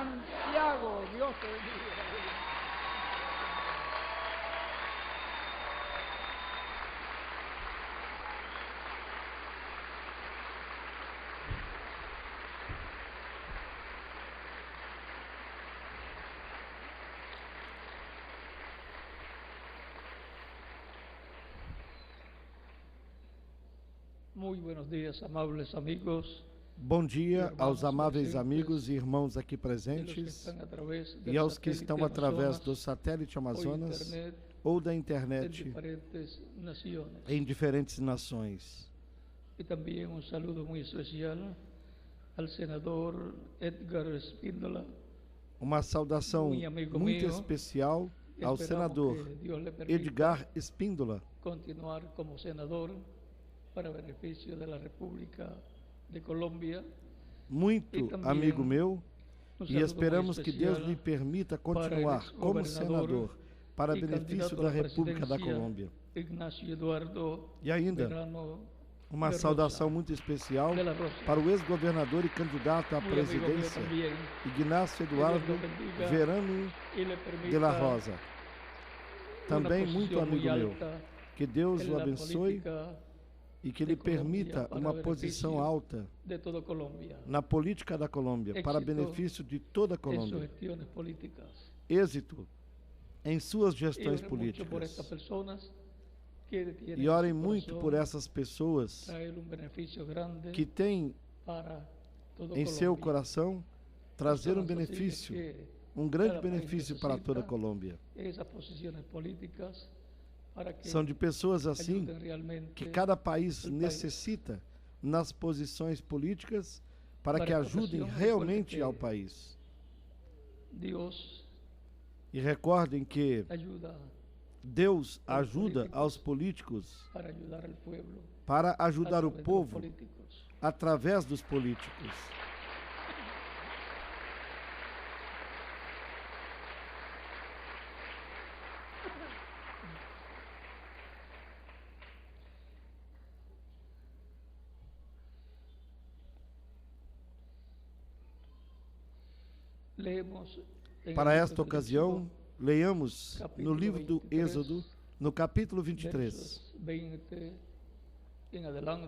Santiago. Dios te bendiga. Muy buenos días, amables amigos. Bom dia aos amáveis amigos e irmãos aqui presentes e aos que estão através do satélite Amazonas ou da internet em diferentes nações. E também saludo muito especial ao senador Edgar Espíndola. Uma saudação muito especial ao senador Edgar Espíndola. Continuar como senador para benefício da República de Colômbia. Muito amigo meu, e esperamos que Deus lhe permita continuar como senador para benefício da República da Colômbia. E ainda, uma saudação muito especial para o ex-governador e candidato à presidência, Ignacio Eduardo Verano de la Rosa. Também muito amigo meu. Que Deus o abençoe e que lhe permita uma posição alta na política da Colômbia, para benefício de toda a Colômbia. Êxito em suas gestões políticas. E orem muito por essas pessoas que têm em seu coração trazer um benefício, um grande benefício para toda a Colômbia. São de pessoas assim que cada país necessita nas posições políticas para que ajudem realmente ao país. E recordem que Deus ajuda aos políticos para ajudar o povo através dos políticos. Para esta ocasião, leiamos no livro do Êxodo, no capítulo 23,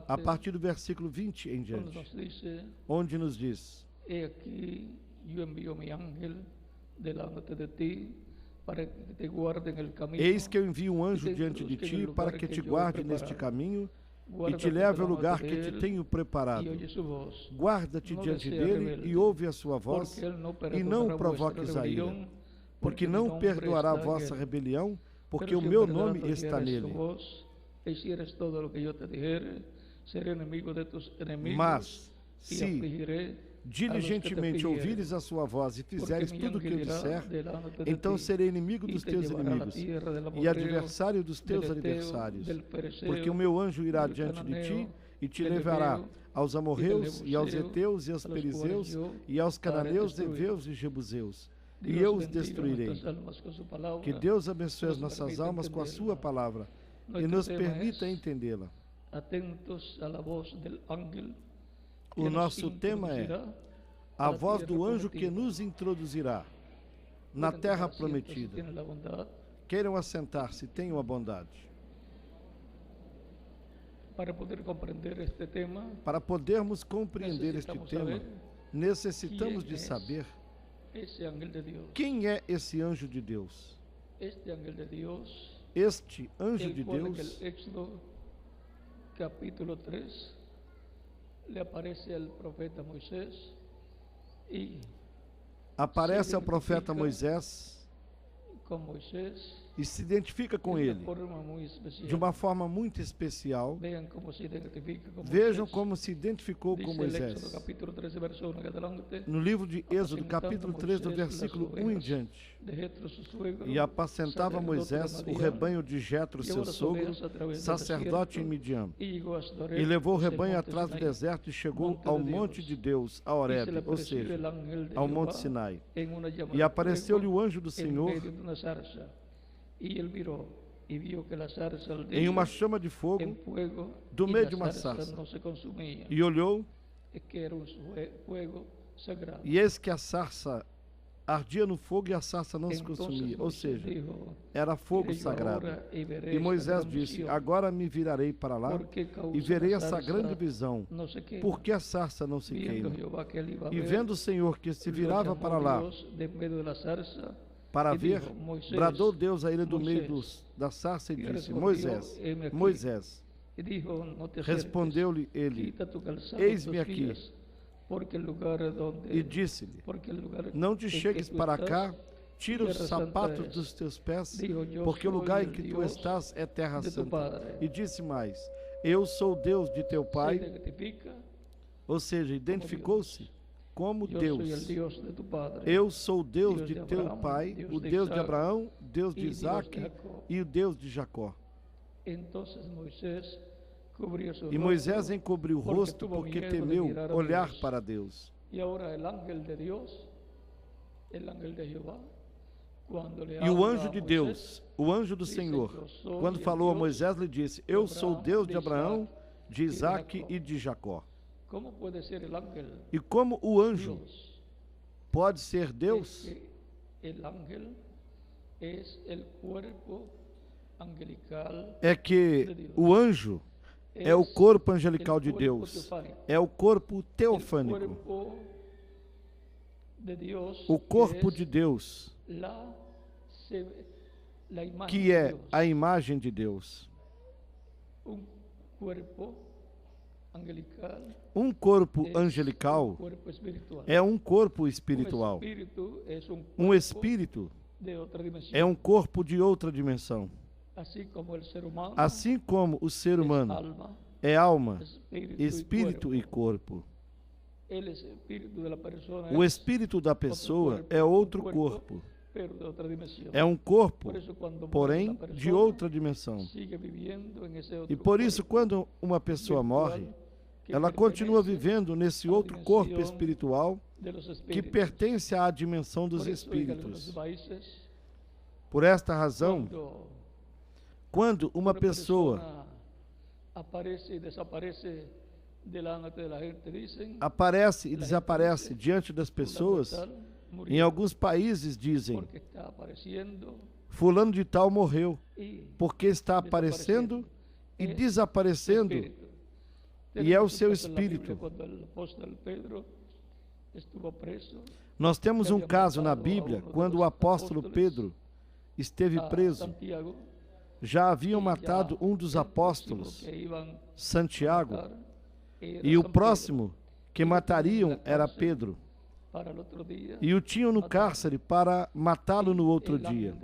a partir do versículo 20 em diante, onde nos diz: Eis que eu envio um anjo diante de ti para que te guarde neste caminho e te leve ao lugar que te tenho preparado. Guarda-te diante dele e ouve a sua voz, e não o provoques a ira, porque não perdoará a vossa rebelião, porque o meu nome está nele. Mas, se diligentemente ouvires a sua voz e fizeres tudo o que eu disser, então serei inimigo dos teus inimigos e adversário dos teus adversários, porque o meu anjo irá diante de ti e te levará aos amorreus e aos heteus e aos perizeus e aos cananeus, heveus e jebuseus, e eu os destruirei. Que Deus abençoe as nossas almas com a sua palavra e nos permita entendê-la. O nosso tema é a voz do anjo que nos introduzirá na terra prometida. Queiram assentar-se, tenham a bondade. Para podermos compreender este tema, necessitamos de saber quem é esse anjo de Deus. Este anjo de Deus, capítulo 3, le aparece al profeta Moisés y aparece ao profeta Moisés e se identifica com ele de uma forma muito especial. Vejam como se identificou com Moisés. No livro de Êxodo, capítulo 3, do versículo 1 em diante. E apacentava Moisés o rebanho de Jetro, seu sogro, sacerdote em Midian. E levou o rebanho atrás do deserto e chegou ao monte de Deus, a Horebe, ou seja, ao monte Sinai. E apareceu-lhe o anjo do Senhor em uma chama de fogo do meio de uma sarça. E olhou, e eis que a sarça ardia no fogo e a sarça não se consumia. Ou seja, era fogo sagrado. E Moisés disse: agora me virarei para lá e verei essa grande visão. Por que a sarça não se queima? E vendo o Senhor que se virava para lá para ver, bradou Deus a ele do meio da sarça e disse: Moisés, Moisés. Respondeu-lhe ele: eis-me aqui. E disse-lhe: não te chegues para cá, tira os sapatos dos teus pés, porque o lugar em que tu estás é terra santa. E disse mais: eu sou o Deus de teu pai. Ou seja, identificou-se como Deus. Eu sou o Deus de teu pai, o Deus de Abraão, Deus de Isaac e o Deus de Jacó. E Moisés encobriu o rosto porque temeu olhar para Deus. E o anjo de Deus, o anjo do Senhor, quando falou a Moisés, lhe disse: eu sou o Deus de Abraão, de Isaac e de Jacó. E como o anjo pode ser Deus? É que o anjo é o corpo angelical de Deus, é o corpo teofânico, o corpo de Deus, que é a imagem de Deus. Um corpo angelical é um corpo espiritual. Um espírito é um corpo de outra dimensão. Assim como o ser humano é alma, espírito e corpo. O espírito da pessoa é outro corpo. É um corpo, porém, de outra dimensão. E por isso, quando uma pessoa morre, ela continua vivendo nesse outro corpo espiritual que pertence à dimensão dos espíritos. Por esta razão, quando uma pessoa aparece e desaparece diante das pessoas, em alguns países dizem: fulano de tal morreu, porque está aparecendo e desaparecendo, e é o seu espírito. Nós temos um caso na Bíblia, quando o apóstolo Pedro esteve preso. Já haviam matado um dos apóstolos, Santiago, e o próximo que matariam era Pedro. E o tinham no cárcere para matá-lo no outro dia.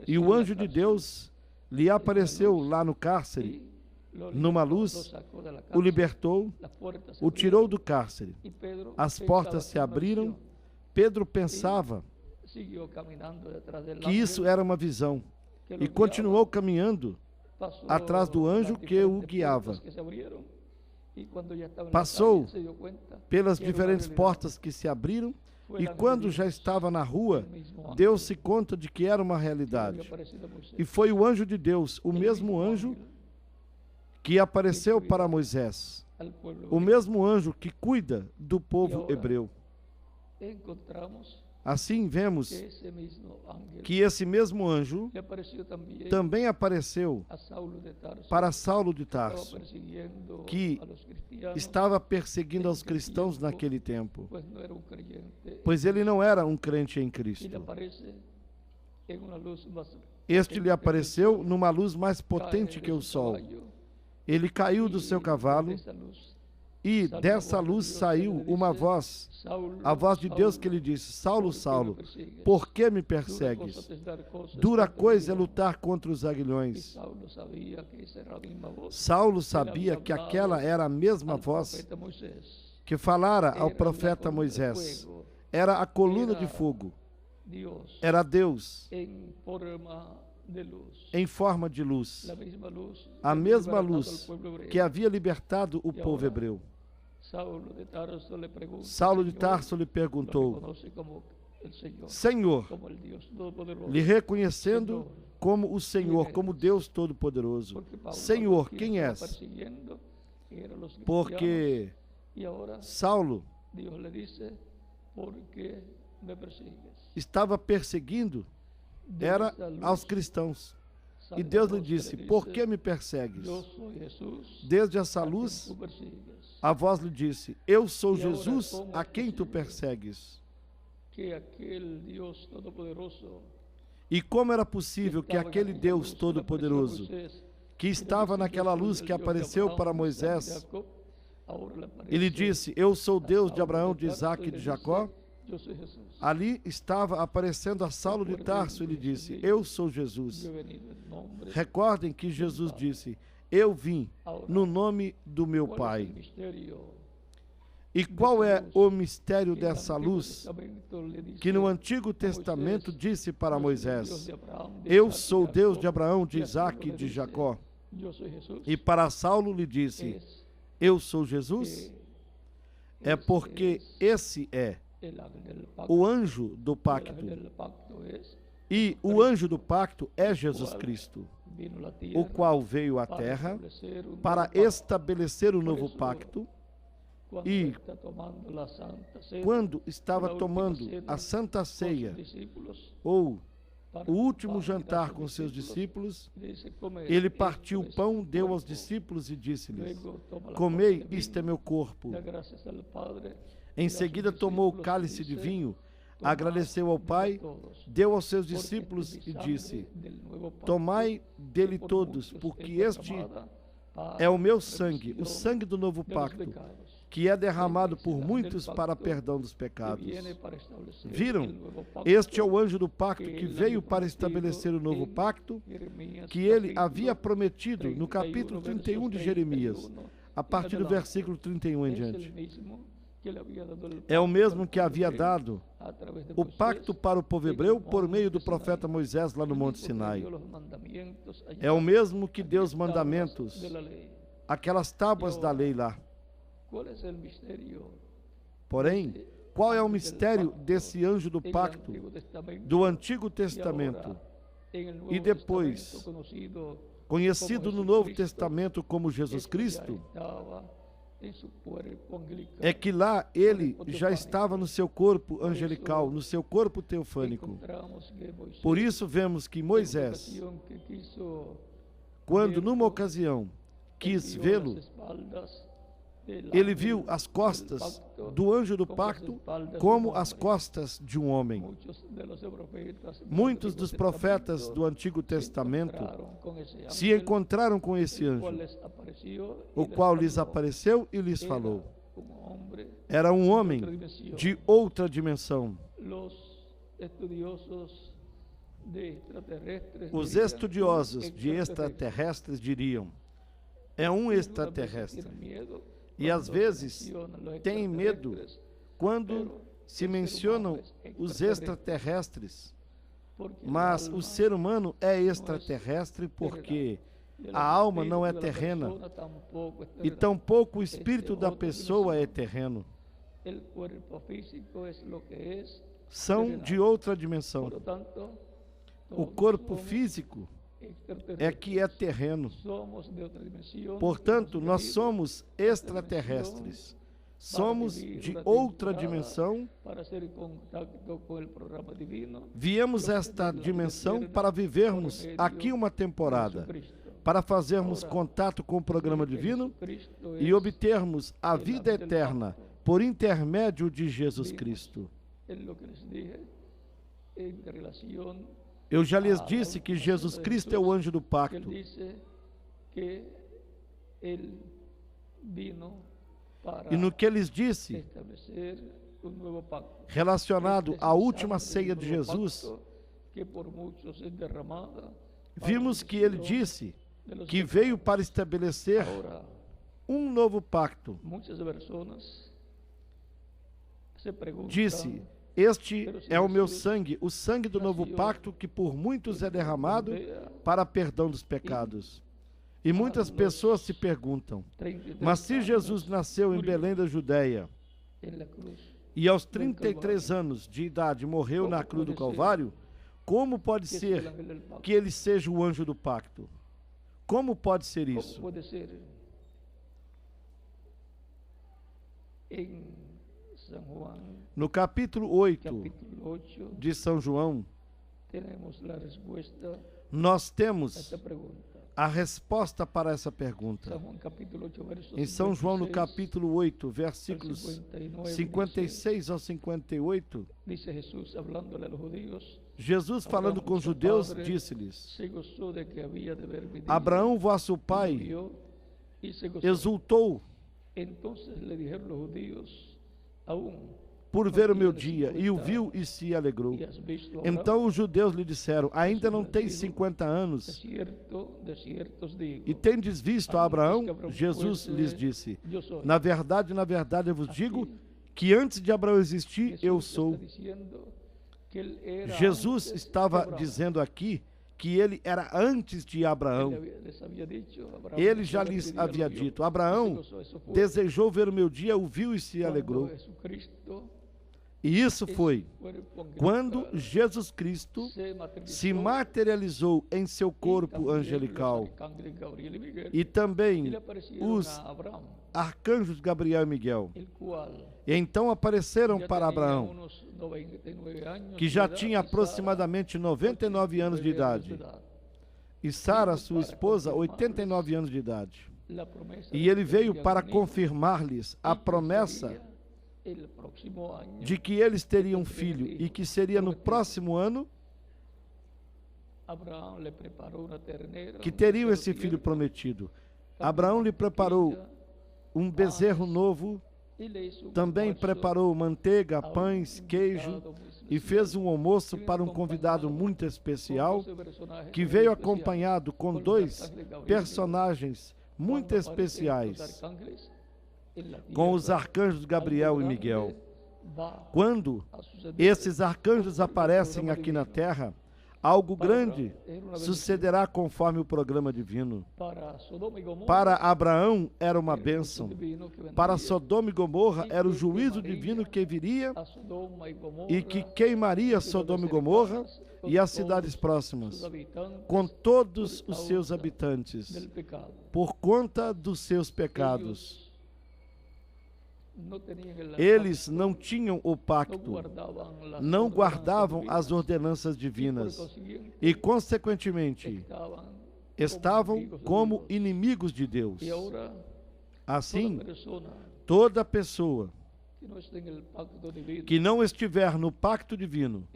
E o anjo de Deus lhe apareceu lá no cárcere, numa luz, o libertou, o tirou do cárcere. As portas se abriram. Pedro pensava que isso era uma visão e continuou caminhando atrás do anjo que o guiava. Passou pelas diferentes portas que se abriram e quando já estava na rua, deu-se conta de que era uma realidade. E foi o anjo de Deus, o mesmo anjo que apareceu para Moisés, o mesmo anjo que cuida do povo hebreu. Assim vemos que esse mesmo anjo também apareceu para Saulo de Tarso, que estava perseguindo aos cristãos naquele tempo, pois ele não era um crente em Cristo. Este lhe apareceu numa luz mais potente que o sol. Ele caiu do seu cavalo e dessa luz saiu uma voz, a voz de Deus que lhe disse: Saulo, Saulo, por que me persegues? Dura coisa é lutar contra os aguilhões. Saulo sabia que aquela era a mesma voz que falara ao profeta Moisés. Era a coluna de fogo. Era Deus em forma de luz, a mesma luz que havia libertado o povo hebreu. Saulo de Tarso lhe perguntou: Senhor, lhe reconhecendo como o Senhor, como Deus Todo-Poderoso: Senhor, quem és? Porque Saulo estava perseguindo era aos cristãos. E Deus lhe disse: por que me persegues? Desde essa luz, a voz lhe disse: eu sou Jesus a quem tu persegues. E como era possível que aquele Deus Todo-Poderoso, que estava naquela luz que apareceu para Moisés, ele disse: eu sou o Deus de Abraão, de Isaac e de Jacó? Ali estava aparecendo a Saulo de Tarso. Ele disse: eu sou Jesus. Recordem que Jesus disse: eu vim no nome do meu Pai. E qual é o mistério dessa luz que no Antigo Testamento disse para Moisés: eu sou o Deus de Abraão, de Isaac e de Jacó? E para Saulo lhe disse: eu sou Jesus? É porque esse é o anjo do pacto. E o anjo do pacto é Jesus Cristo, o qual veio à terra para estabelecer o novo pacto. E quando estava tomando a Santa Ceia, ou o último jantar com seus discípulos, ele partiu o pão, deu aos discípulos e disse-lhes: comei, isto é meu corpo. Em seguida tomou o cálice de vinho, agradeceu ao Pai, deu aos seus discípulos e disse: tomai dele todos, porque este é o meu sangue, o sangue do novo pacto, que é derramado por muitos para perdão dos pecados. Viram? Este é o anjo do pacto que veio para estabelecer o novo pacto, que ele havia prometido no capítulo 31 de Jeremias, a partir do versículo 31 em diante. É o mesmo que havia dado o pacto para o povo hebreu por meio do profeta Moisés lá no Monte Sinai. É o mesmo que deu os mandamentos, aquelas tábuas da lei lá. Porém, qual é o mistério desse anjo do pacto do Antigo Testamento e depois conhecido no Novo Testamento como Jesus Cristo? É que lá ele já estava no seu corpo angelical, no seu corpo teofânico. Por isso vemos que Moisés, quando numa ocasião quis vê-lo, ele viu as costas do anjo do pacto como as costas de um homem. Muitos dos profetas do Antigo Testamento se encontraram com esse anjo, o qual lhes apareceu e lhes falou. Era um homem de outra dimensão. Os estudiosos de extraterrestres diriam: é um extraterrestre. E às vezes têm medo quando se mencionam os extraterrestres. Mas o ser humano é extraterrestre porque a alma não é terrena e tampouco o espírito da pessoa é terreno. São de outra dimensão. O corpo físico é que é terreno. Portanto, nós somos extraterrestres. Somos de outra dimensão. Viemos esta dimensão para vivermos aqui uma temporada, para fazermos contato com o programa divino e obtermos a vida eterna por intermédio de Jesus Cristo. Eu já lhes disse que Jesus Cristo é o anjo do pacto. E no que lhes disse, relacionado à última ceia de Jesus, vimos que ele disse que veio para estabelecer um novo pacto. Disse: este é o meu sangue, o sangue do novo pacto, que por muitos é derramado para perdão dos pecados. E muitas pessoas se perguntam: mas se Jesus nasceu em Belém da Judéia e aos 33 anos de idade morreu na cruz do Calvário, como pode ser que ele seja o anjo do pacto? Como pode ser isso? No capítulo 8 de São João, nós temos a resposta para essa pergunta. Em São João, no capítulo 8, versículos 56 ao 58, Jesus, falando com os judeus, disse-lhes: Abraão, vosso pai, exultou por ver o meu dia, e o viu e se alegrou. Então os judeus lhe disseram: ainda não tens 50 anos, e tendes visto a Abraão? Jesus lhes disse: na verdade, eu vos digo que antes de Abraão existir, eu sou. Jesus estava dizendo aqui que ele era antes de Abraão. Ele já lhes havia dito: Abraão desejou ver o meu dia, o viu e se alegrou. E isso foi quando Jesus Cristo se materializou em seu corpo angelical. E também os arcanjos Gabriel e Miguel. E então apareceram para Abraão, que já tinha aproximadamente 99 anos de idade, e Sara, sua esposa, 89 anos de idade. E ele veio para confirmar-lhes a promessa de que eles teriam um filho, e que seria no próximo ano que teriam esse filho prometido. Abraão lhe preparou um bezerro novo, também preparou manteiga, pães, queijo, e fez um almoço para um convidado muito especial, que veio acompanhado com 2 personagens muito especiais, com os arcanjos Gabriel e Miguel. Quando esses arcanjos aparecem aqui na terra, algo grande sucederá conforme o programa divino. Para Abraão era uma bênção. Para Sodoma e Gomorra era o juízo divino que viria e que queimaria Sodoma e Gomorra e as cidades próximas, com todos os seus habitantes, por conta dos seus pecados. Eles não tinham o pacto, não guardavam as ordenanças divinas e, consequentemente, estavam como inimigos de Deus. Assim, toda pessoa que não estiver no pacto divino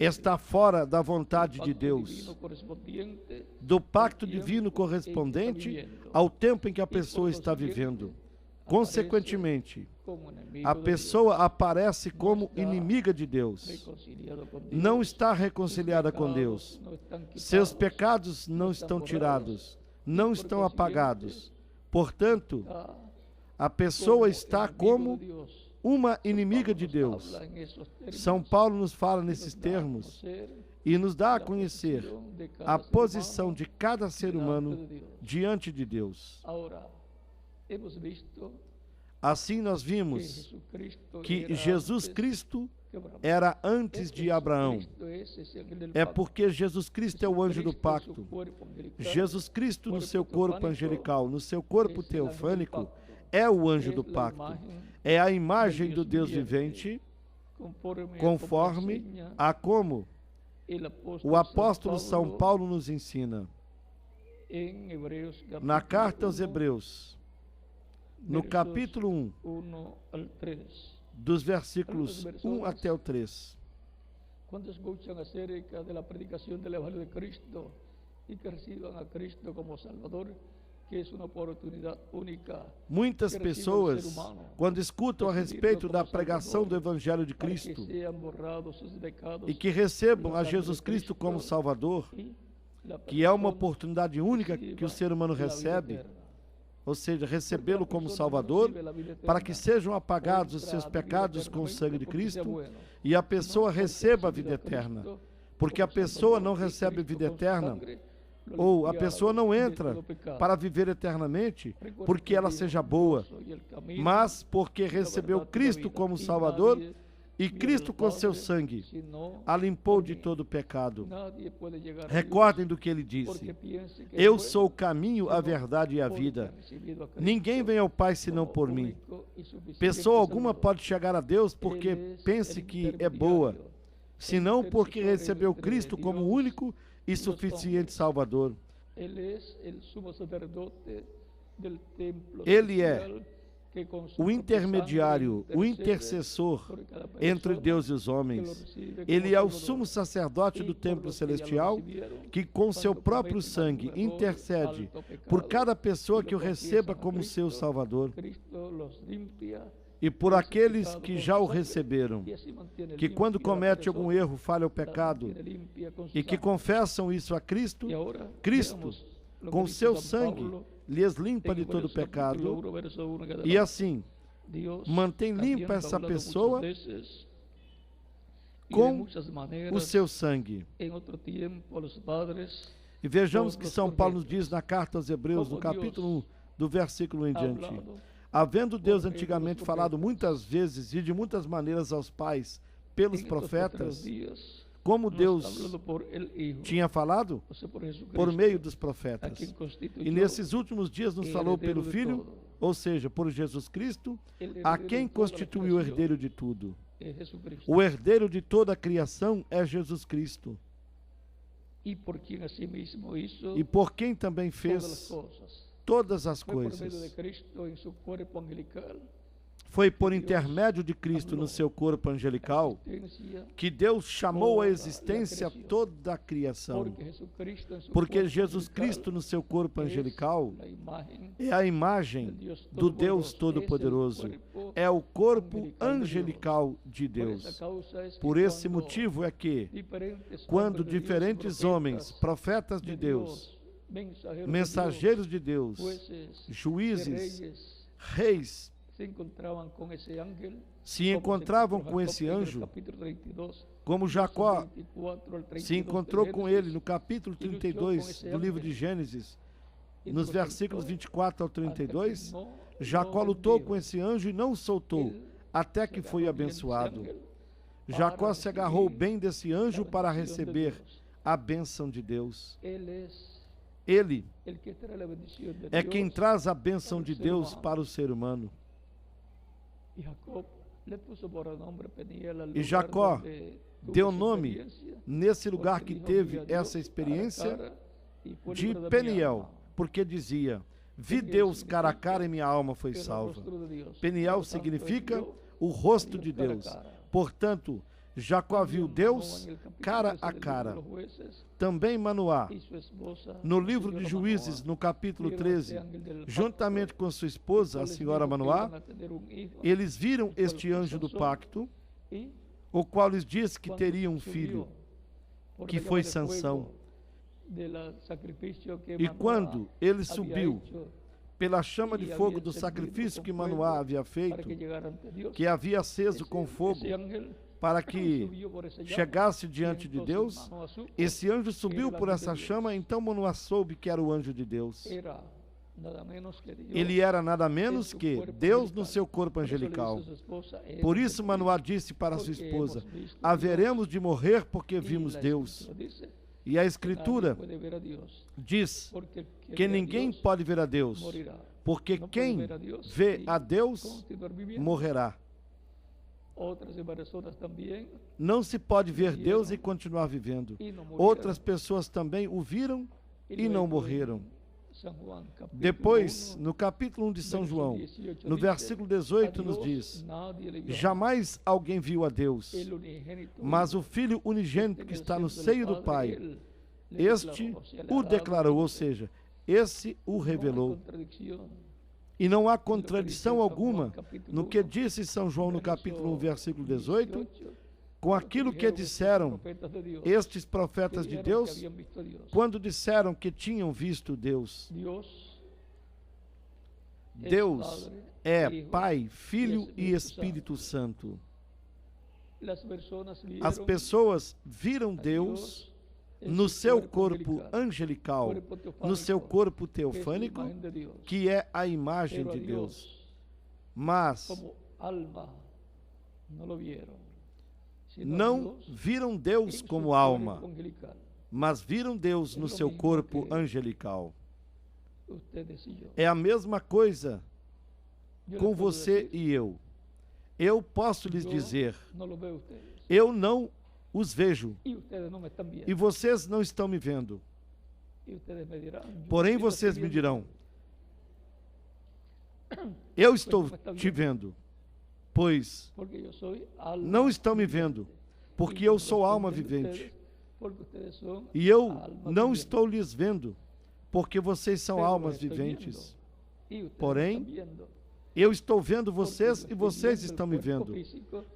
está fora da vontade de Deus, do pacto divino correspondente ao tempo em que a pessoa está vivendo. Consequentemente, a pessoa aparece como inimiga de Deus, não está reconciliada com Deus, seus pecados não estão tirados, não estão apagados. Portanto, a pessoa está como uma inimiga de Deus. São Paulo nos fala nesses termos e nos dá a conhecer a posição de cada ser humano diante de Deus. Assim nós vimos que Jesus Cristo era antes de Abraão. É porque Jesus Cristo é o anjo do pacto. Jesus Cristo, no seu corpo angelical, no seu corpo teofânico, é o anjo do pacto. É a imagem do Deus vivente, conforme a como o apóstolo São Paulo nos ensina. Na carta aos Hebreus, no capítulo 1, dos versículos 1 até o 3. Quando escutam acerca da predicação do Evangelho de Cristo e que recebam a Cristo como Salvador, que é uma oportunidade única. Muitas pessoas, quando escutam a respeito da pregação do Evangelho de Cristo e que recebam a Jesus Cristo como Salvador, que é uma oportunidade única que o ser humano recebe, ou seja, recebê-lo como Salvador, para que sejam apagados os seus pecados com o sangue de Cristo e a pessoa receba a vida eterna. Porque a pessoa não recebe vida eterna, ou a pessoa não entra para viver eternamente porque ela seja boa, mas porque recebeu Cristo como Salvador E Cristo, com seu sangue, a limpou de todo pecado. Recordem do que ele disse: eu sou o caminho, a verdade e a vida. Ninguém vem ao Pai senão por mim. Pessoa alguma pode chegar a Deus porque pense que é boa, senão porque recebeu Cristo como o único e suficiente Salvador. Ele é o intermediário, o intercessor entre Deus e os homens. Ele é o sumo sacerdote do templo celestial, que com seu próprio sangue intercede por cada pessoa que o receba como seu Salvador. E por aqueles que já o receberam, que quando comete algum erro, falha o pecado, e que confessam isso a Cristo, Cristo, com seu sangue, lhes limpa de todo pecado, e assim mantém limpa essa pessoa com o seu sangue. E vejamos que São Paulo nos diz na carta aos Hebreus, no capítulo 1, do versículo 1 em diante: havendo Deus antigamente falado muitas vezes e de muitas maneiras aos pais pelos profetas, como Deus tinha falado por meio dos profetas. E nesses últimos dias nos falou pelo Filho, ou seja, por Jesus Cristo, a quem constituiu o herdeiro de tudo. O herdeiro de toda a criação é Jesus Cristo. E por quem também fez todas as coisas. Foi por intermédio de Cristo no seu corpo angelical que Deus chamou à existência toda a criação. Porque Jesus Cristo no seu corpo angelical é a imagem do Deus Todo-Poderoso. É o corpo angelical de Deus. Por esse motivo é que, quando diferentes homens, profetas de Deus, mensageiros de Deus, juízes, reis, se encontravam com esse anjo, como Jacó se encontrou com ele no capítulo 32 do livro de Gênesis, nos versículos 24 ao 32, Jacó lutou com esse anjo e não o soltou, até que foi abençoado. Jacó se agarrou bem desse anjo para receber a bênção de Deus. Ele é quem traz a bênção de Deus para o ser humano. E Jacó deu nome, nesse lugar que teve essa experiência, de Peniel, porque dizia: vi Deus cara a cara e minha alma foi salva. Peniel significa o rosto de Deus. Portanto, Jacó viu Deus cara a cara. Também Manoá, no livro de Juízes, no capítulo 13, juntamente com sua esposa, a senhora Manoá, eles viram este anjo do pacto, o qual lhes disse que teria um filho, que foi Sansão. E quando ele subiu pela chama de fogo do sacrifício que Manoá havia feito, que havia aceso com fogo, para que chegasse diante de Deus, esse anjo subiu por essa chama, então Manoá soube que era o anjo de Deus. Ele era nada menos que Deus no seu corpo angelical. Por isso Manoá disse para sua esposa: haveremos de morrer porque vimos Deus. E a Escritura diz que ninguém pode ver a Deus, porque quem vê a Deus morrerá. Não se pode ver Deus e continuar vivendo. Outras pessoas também o viram e não morreram. Depois, no capítulo 1 de São João, no versículo 18, nos diz: jamais alguém viu a Deus, mas o Filho unigênito que está no seio do Pai, este o declarou, ou seja, esse o revelou. E não há contradição alguma no que disse São João no capítulo 1, versículo 18, com aquilo que disseram estes profetas de Deus, quando disseram que tinham visto Deus. Deus é Pai, Filho e Espírito Santo. As pessoas viram Deus no seu corpo angelical, no seu corpo teofânico, que é a imagem de Deus. Mas não viram Deus como alma, mas viram Deus no seu corpo angelical. É a mesma coisa com você e eu. Eu posso lhes dizer, eu não os vejo, e vocês não estão me vendo. Porém, vocês me dirão, eu estou te vendo, pois não estão me vendo, porque eu sou alma vivente. E eu não estou lhes vendo, porque vocês são almas viventes. Porém, eu estou vendo vocês e vocês estão me vendo,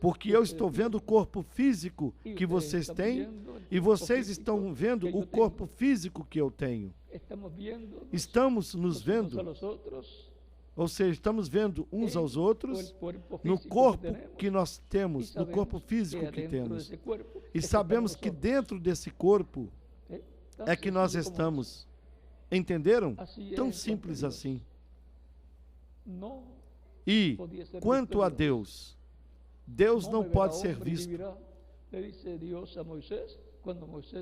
porque eu estou vendo o corpo físico que vocês têm e vocês estão vendo o corpo físico que eu tenho. Estamos nos vendo, ou seja, estamos vendo uns aos outros no corpo que nós temos, no corpo físico que temos. E sabemos que dentro desse corpo é que nós estamos. Entenderam? Tão simples assim. E, quanto a Deus, Deus não pode ser visto.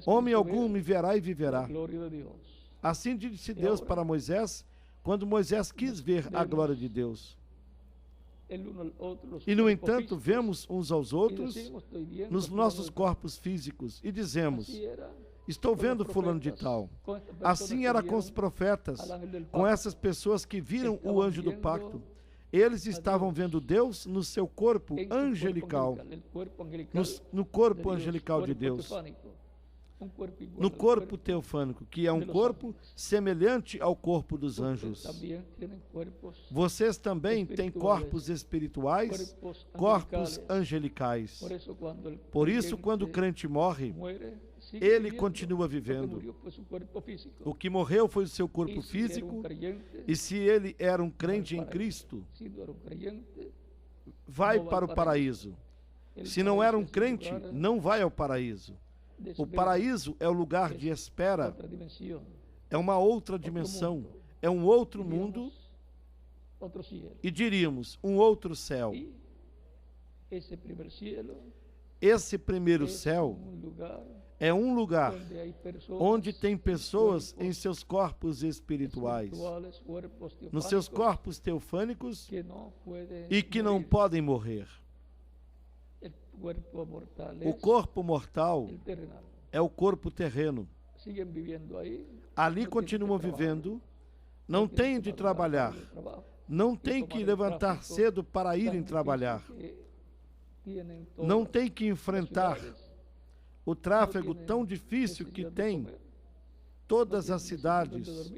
Homem algum me verá e viverá. Assim disse Deus para Moisés, quando Moisés quis ver a glória de Deus. E, no entanto, vemos uns aos outros nos nossos corpos físicos e dizemos, estou vendo fulano de tal. Assim era com os profetas, com essas pessoas que viram o anjo do pacto. Eles estavam vendo Deus no seu corpo angelical, no corpo angelical de Deus, no corpo teofânico, que é um corpo semelhante ao corpo dos anjos. Vocês também têm corpos espirituais, corpos angelicais. Por isso, quando o crente morre, ele continua vivendo. O que morreu foi o seu corpo físico, e se ele era um crente em Cristo, vai para o paraíso. Se não era um crente, não vai ao paraíso. O paraíso é o lugar de espera, é uma outra dimensão, é um outro mundo, e diríamos, um outro céu. Esse primeiro céu é um lugar onde tem pessoas em seus corpos espirituais, nos seus corpos teofânicos, e que não podem morrer. O corpo mortal é o corpo terreno. Ali continuam vivendo, não têm de trabalhar, não têm que levantar cedo para irem trabalhar, não têm que enfrentar o tráfego tão difícil que tem todas as cidades.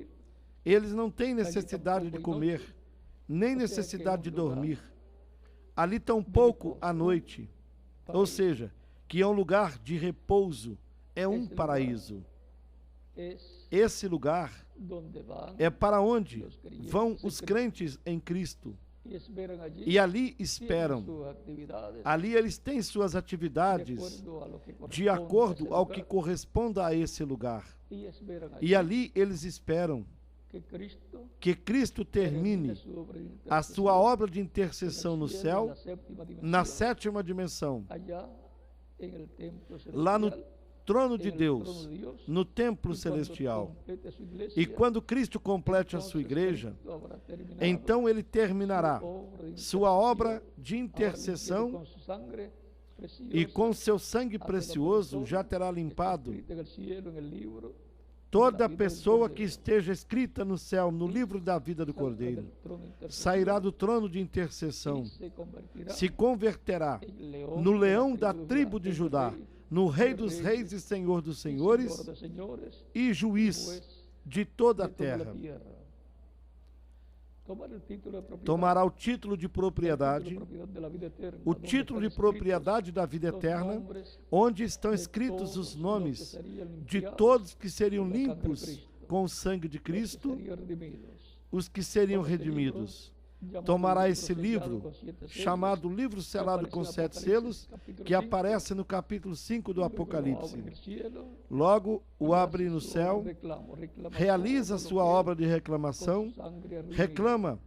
Eles não têm necessidade de comer, nem necessidade de dormir. Ali tampouco à noite. Ou seja, que é um lugar de repouso, é um paraíso. Esse lugar é para onde vão os crentes em Cristo. E ali esperam. Ali eles têm suas atividades de acordo ao que corresponda a esse lugar. E ali eles esperam que Cristo termine a sua obra de intercessão no céu, na sétima dimensão, lá no trono de Deus, no templo celestial. E quando Cristo complete a sua igreja, então ele terminará sua obra de intercessão e com seu sangue precioso já terá limpado toda pessoa que esteja escrita no céu, no livro da vida do Cordeiro. Sairá do trono de intercessão, se converterá no leão da tribo de Judá, no Rei dos Reis e Senhor dos Senhores, e juiz de toda a terra. Tomará o título de propriedade, o título de propriedade da vida eterna, onde estão escritos os nomes de todos que seriam limpos com o sangue de Cristo, os que seriam redimidos. Tomará esse livro, chamado Livro Selado com 7 selos, que aparece no capítulo 5 do Apocalipse. Logo o abre no céu, realiza a sua obra de reclamação, reclama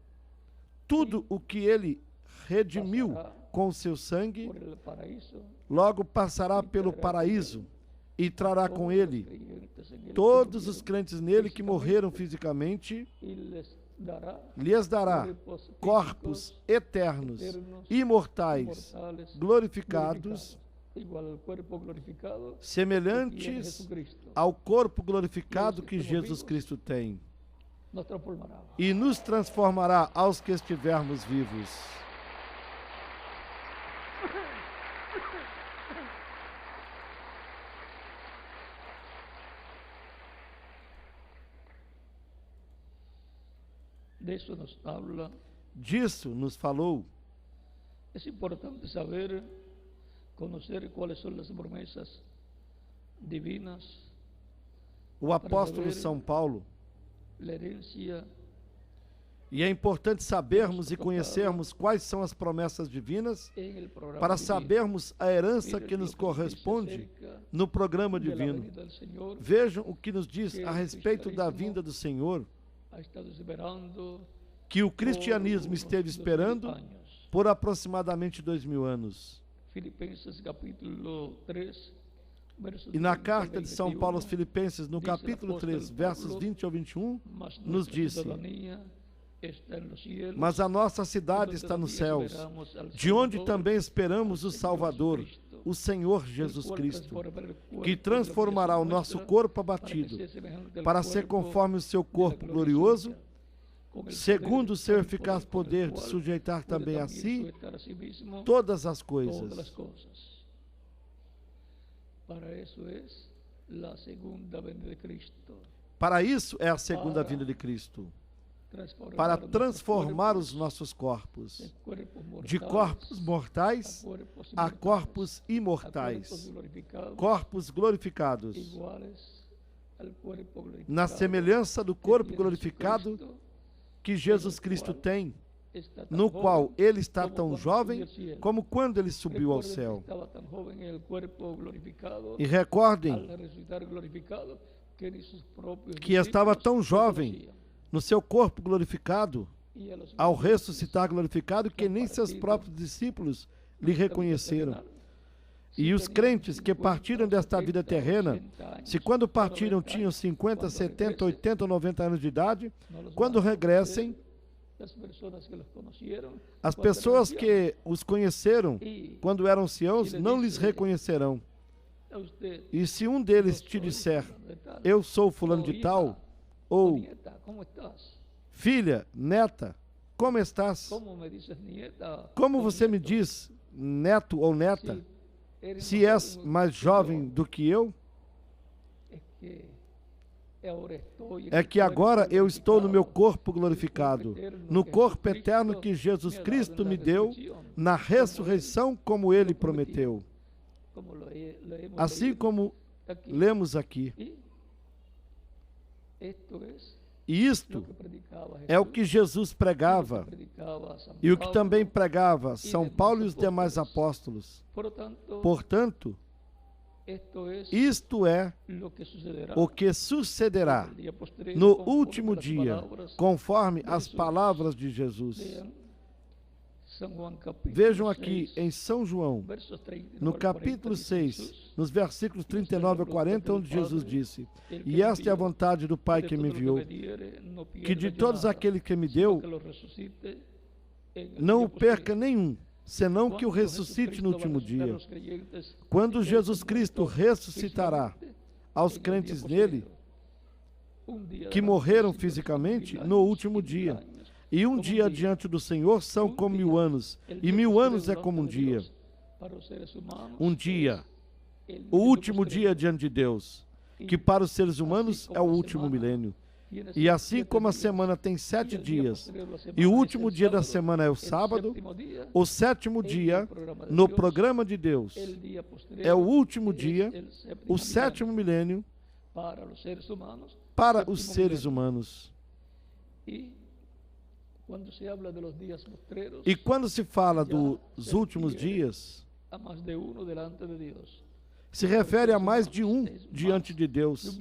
tudo o que ele redimiu com o seu sangue, logo passará pelo paraíso e trará com ele todos os crentes nele que morreram fisicamente, lhes dará corpos eternos, imortais, glorificados, semelhantes ao corpo glorificado que Jesus Cristo tem, e nos transformará aos que estivermos vivos. Disso nos falou. É importante saber, conhecer quais são as promessas divinas. O apóstolo São Paulo. E é importante sabermos e conhecermos quais são as promessas divinas para sabermos a herança que nos corresponde no programa divino. Vejam o que nos diz a respeito da vinda do Senhor, que o cristianismo esteve esperando por aproximadamente 2000 anos. E na carta de São Paulo aos Filipenses, no capítulo 3, versos 20 ao 21, nos disse: mas a nossa cidade está nos céus, de onde também esperamos o Salvador, o Senhor Jesus Cristo, que transformará o nosso corpo abatido, para ser conforme o seu corpo glorioso, segundo o seu eficaz poder de sujeitar também a si todas as coisas. Para isso é a segunda vinda de Cristo. Para transformar os nossos corpos de corpos mortais a corpos imortais, corpos glorificados, na semelhança do corpo glorificado que Jesus Cristo tem, no qual ele está tão jovem como quando ele subiu ao céu. E recordem que estava tão jovem no seu corpo glorificado, ao ressuscitar glorificado, que nem seus próprios discípulos lhe reconheceram. E os crentes que partiram desta vida terrena, se quando partiram tinham 50, 70, 80 ou 90 anos de idade, quando regressem, as pessoas que os conheceram quando eram anciãos não lhes reconhecerão. E se um deles te disser, eu sou fulano de tal, ou filha, neta, como estás? Como você me diz, neto ou neta, se és mais jovem do que eu? É que agora eu estou no meu corpo glorificado, no corpo eterno que Jesus Cristo me deu, na ressurreição como Ele prometeu. Assim como lemos aqui. E isto é o que Jesus pregava e o que também pregava São Paulo e os demais apóstolos. Portanto, isto é o que sucederá no último dia, conforme as palavras de Jesus. Vejam aqui em São João, no capítulo 6, nos versículos 39 a 40, onde Jesus disse: e esta é a vontade do Pai que me enviou, que de todos aqueles que me deu, não o perca nenhum, senão que o ressuscite no último dia. Quando Jesus Cristo ressuscitará aos crentes nele, que morreram fisicamente, no último dia. E um dia diante do Senhor são como 1000 anos, e 1000 anos é como um dia. Um dia, o último dia diante de Deus, que para os seres humanos é o último milênio. E assim como a semana tem 7 dias, e o último dia da semana é o sábado, o 7º dia, no programa de Deus, é o último dia, o 7º milênio, para os seres humanos. E quando se fala dos últimos dias, se refere a mais de um diante de Deus.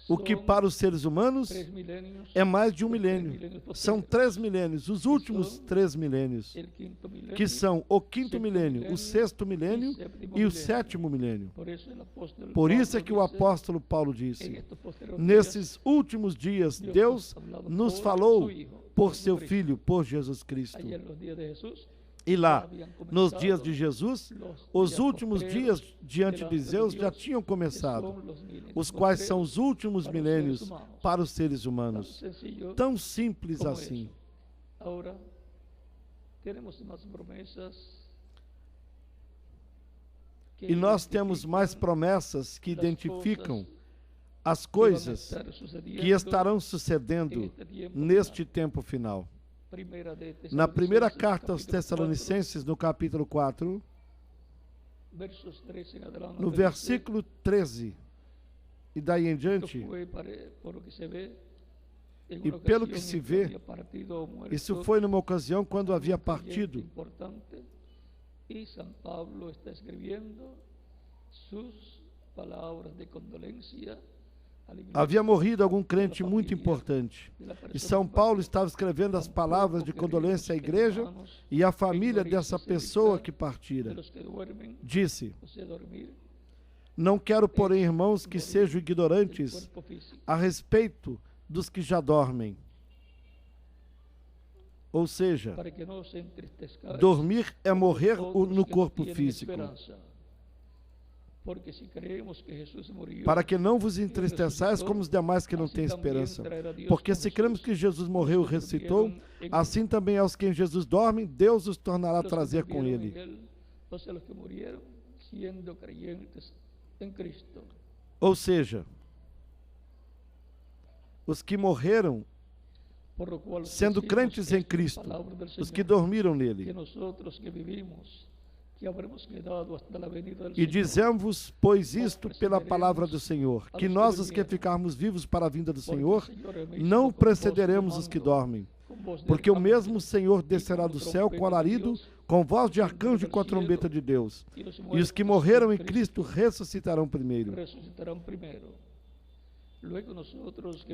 o que para os seres humanos é mais de um milênio. São 3 milênios, os últimos 3 milênios, que são o 5º milênio, o 6º milênio e o 7º milênio. Por isso é que o apóstolo Paulo disse: nesses últimos dias, Deus nos falou por seu Filho, por Jesus Cristo. E lá, nos dias de Jesus, os últimos dias diante de Deus já tinham começado, os quais são os últimos milênios para os seres humanos. Tão simples assim. E nós temos mais promessas que identificam as coisas que estarão sucedendo neste tempo final. Na primeira carta aos Tessalonicenses, no capítulo 4, no versículo 13, e daí em diante, e pelo que se vê, isso foi numa ocasião quando havia partido, e São Paulo está escrevendo suas palavras de condolência. Havia morrido algum crente muito importante. E São Paulo estava escrevendo as palavras de condolência à igreja e à família dessa pessoa que partira. Disse: não quero, porém, irmãos, que sejam ignorantes a respeito dos que já dormem. Ou seja, dormir é morrer no corpo físico. Para que não vos entristeçais como os demais que não têm esperança. Porque se cremos que Jesus morreu e ressuscitou, assim também aos que em Jesus dormem, Deus os tornará a trazer com ele. Ou seja, os que morreram sendo crentes em Cristo, os que dormiram nele. E dizemos, pois, isto pela palavra do Senhor, que nós, os que ficarmos vivos para a vinda do Senhor, não precederemos os que dormem. Porque o mesmo Senhor descerá do céu com alarido, com voz de arcanjo e com a trombeta de Deus. E os que morreram em Cristo ressuscitarão primeiro.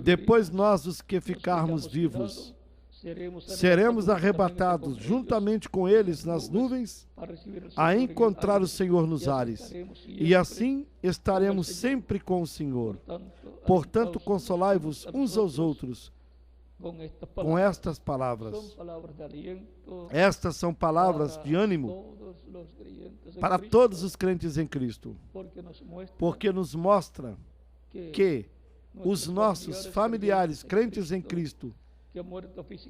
Depois nós, os que ficarmos vivos, seremos arrebatados juntamente com eles nas nuvens a encontrar o Senhor nos ares, e assim estaremos sempre com o Senhor. Portanto, consolai-vos uns aos outros com estas palavras. Estas são palavras de ânimo para todos os crentes em Cristo, porque nos mostra que os nossos familiares crentes em Cristo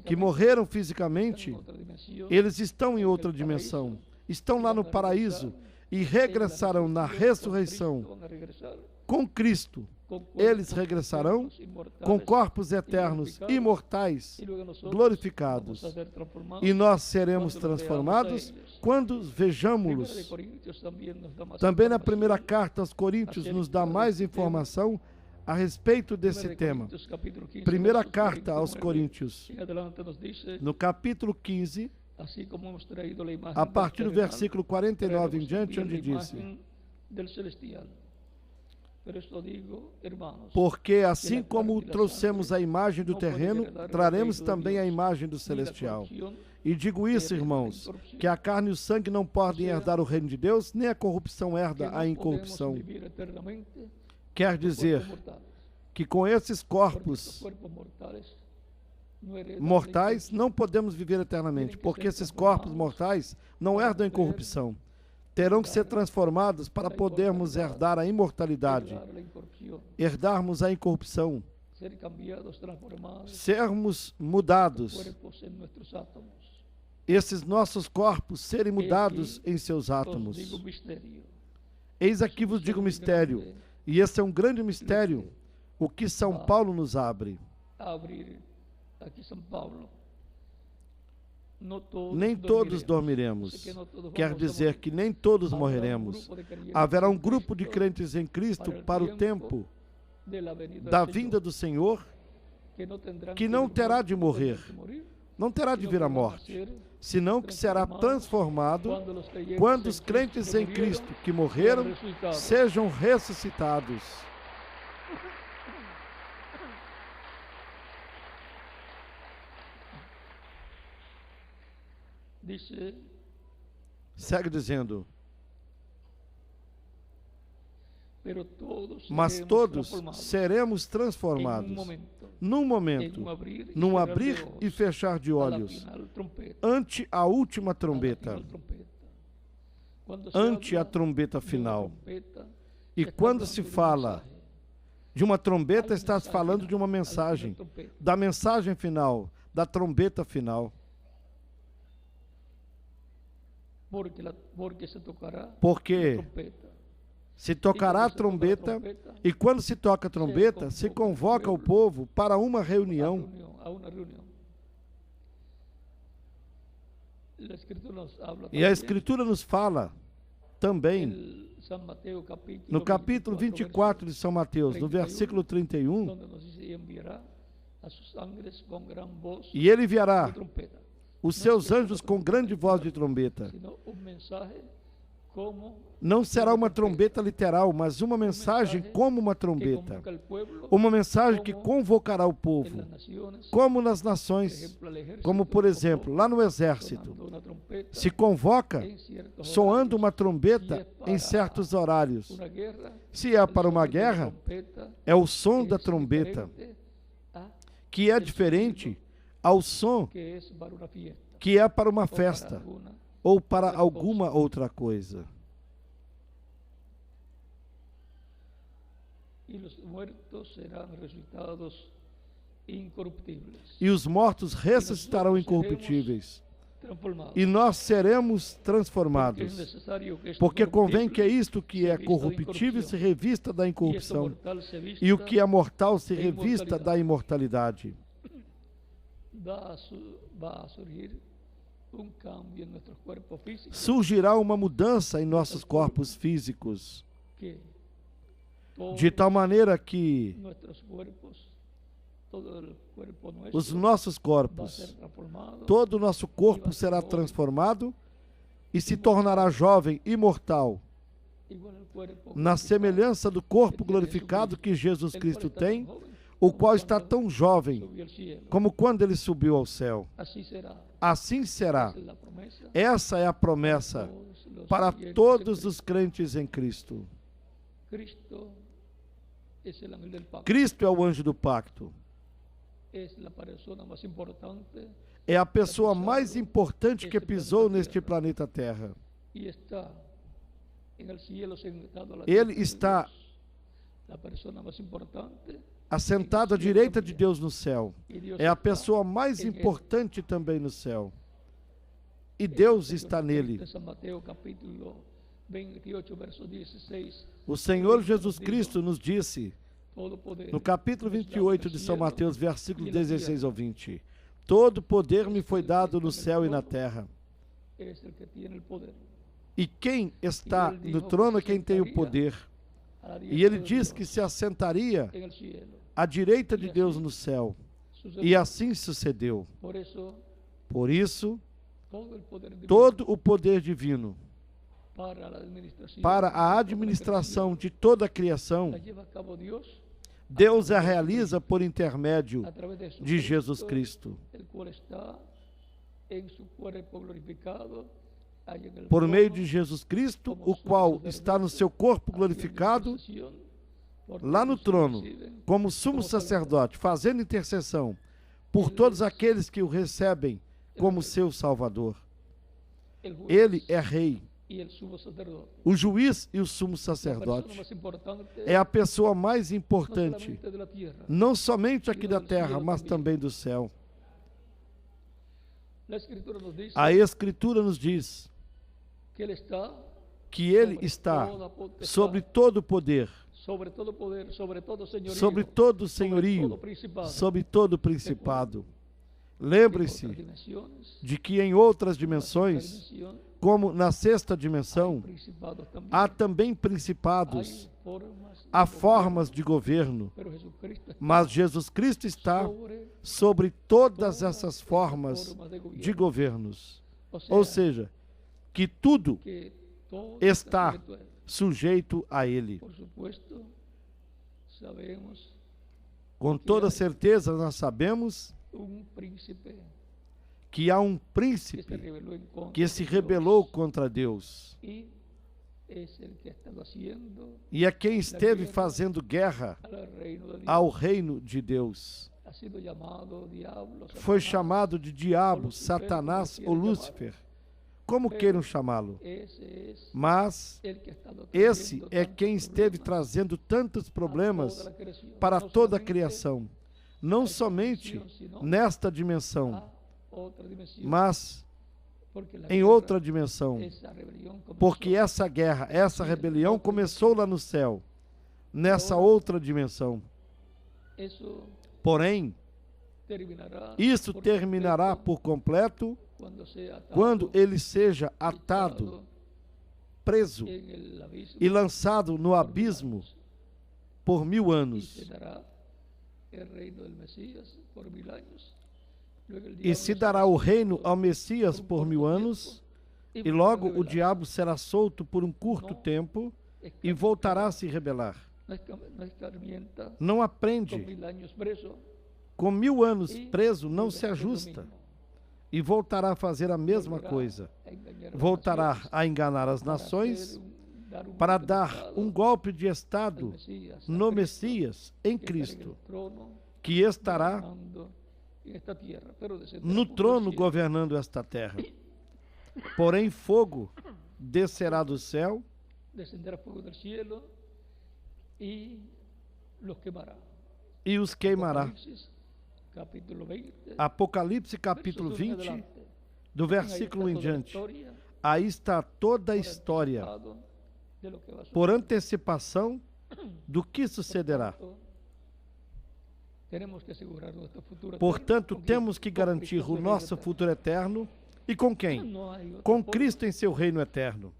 que morreram fisicamente, eles estão em outra dimensão, estão lá no paraíso e regressarão na ressurreição com Cristo. Eles regressarão com corpos eternos, imortais, glorificados. E nós seremos transformados quando vejamos-los. Também na primeira carta aos Coríntios nos dá mais informação a respeito desse tema. Primeira carta aos Coríntios, no capítulo 15, a partir do versículo 49 em diante, onde disse: porque assim como trouxemos a imagem do terreno, traremos também a imagem do celestial. E digo isso, irmãos, que a carne e o sangue não podem herdar o reino de Deus, nem a corrupção herda a incorrupção. Quer dizer que com esses corpos mortais não podemos viver eternamente, porque esses corpos mortais não herdam a incorrupção. Terão que ser transformados para podermos herdar a imortalidade, herdarmos a incorrupção, sermos mudados, esses nossos corpos serem mudados em seus átomos. Eis aqui vos digo o mistério, e esse é um grande mistério, o que São Paulo nos abre. Nem todos dormiremos, quer dizer que nem todos morreremos. Haverá um grupo de crentes em Cristo para o tempo da vinda do Senhor, que não terá de morrer, não terá de vir à morte, senão que será transformado quando os crentes em Cristo que morreram sejam ressuscitados. Segue dizendo: mas todos seremos transformados num momento, num abrir e fechar de olhos, ante a última trombeta, ante a trombeta final. E quando se fala de uma trombeta, está se falando de uma mensagem, da mensagem final, da trombeta final. Porque se tocará a trombeta, e quando se toca a trombeta, se convoca o povo para uma reunião. E a Escritura nos fala também, no capítulo 24 de São Mateus, no versículo 31, e ele enviará os seus anjos com grande voz de trombeta. Não será uma trombeta literal, mas uma mensagem como uma trombeta. Uma mensagem que convocará o povo, como nas nações, como por exemplo, lá no exército, se convoca soando uma trombeta em certos horários. Se é para uma guerra, é o som da trombeta, que é diferente ao som que é para uma festa ou para alguma outra coisa. E os mortos ressuscitarão incorruptíveis. E nós seremos transformados. Porque convém que isto que é corruptível se revista da incorrupção, e o que é mortal se revista da imortalidade. Surgirá uma mudança em nossos corpos físicos, de tal maneira que os nossos corpos, todo o nosso corpo será transformado e se tornará jovem, imortal, na semelhança do corpo glorificado que Jesus Cristo tem, o qual está tão jovem como quando ele subiu ao céu. Assim será. Essa é a promessa para todos os crentes em Cristo. Cristo é o anjo do pacto. É a pessoa mais importante que pisou neste planeta Terra. Ele está assentado à direita de Deus no céu. É a pessoa mais importante também no céu. E Deus está nele. O Senhor Jesus Cristo nos disse, no capítulo 28 de São Mateus, versículos 16 ao 20, todo poder me foi dado no céu e na terra. E quem está no trono é quem tem o poder. E ele diz que se assentaria à direita de Deus no céu. E assim sucedeu. Por isso, todo o poder divino para a administração de toda a criação, Deus a realiza por intermédio de Jesus Cristo. Por meio de Jesus Cristo, o qual está no seu corpo glorificado, lá no trono, como sumo sacerdote, fazendo intercessão por todos aqueles que o recebem como seu Salvador. Ele é Rei, o juiz e o sumo sacerdote. É a pessoa mais importante, não somente aqui da terra, mas também do céu. A Escritura nos diz que Ele está sobre todo poder, sobre todo senhorio, sobre todo principado. Lembre-se de que em outras dimensões, como na sexta dimensão, há também principados, há formas de governo, mas Jesus Cristo está sobre todas essas formas de governos. Ou seja, que tudo está sujeito a Ele. Com toda certeza nós sabemos que há um príncipe que se rebelou contra Deus. E é quem esteve fazendo guerra ao reino de Deus. Foi chamado de diabo, Satanás ou Lúcifer, como queiram chamá-lo. Mas esse é quem esteve trazendo tantos problemas para toda a criação, não somente nesta dimensão, mas em outra dimensão, porque essa guerra, essa rebelião começou lá no céu, nessa outra dimensão. Porém, isso terminará por completo quando ele seja atado, preso e lançado no abismo por 1000 anos. E se dará o reino ao Messias por 1000 anos, e logo o diabo será solto por um curto tempo e voltará a se rebelar. Não aprende. Com 1000 anos preso, não se ajusta. E voltará a fazer a mesma coisa. Voltará a enganar as nações para dar um golpe de Estado no Messias, em Cristo, que estará no trono governando esta terra. Porém, fogo descerá do céu e os queimará. Apocalipse capítulo 20, do versículo em diante. Aí está toda a história, por antecipação do que sucederá. Portanto, temos que garantir o nosso futuro eterno. E com quem? Com Cristo em seu reino eterno.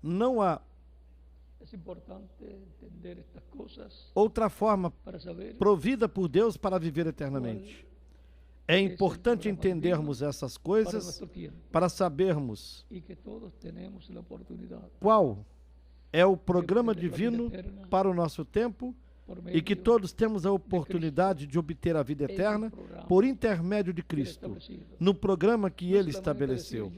Não há outra forma provida por Deus para viver eternamente. É importante entendermos essas coisas para sabermos qual é o programa divino para o nosso tempo e que todos temos a oportunidade de obter a vida eterna por intermédio de Cristo, no programa que Ele estabeleceu.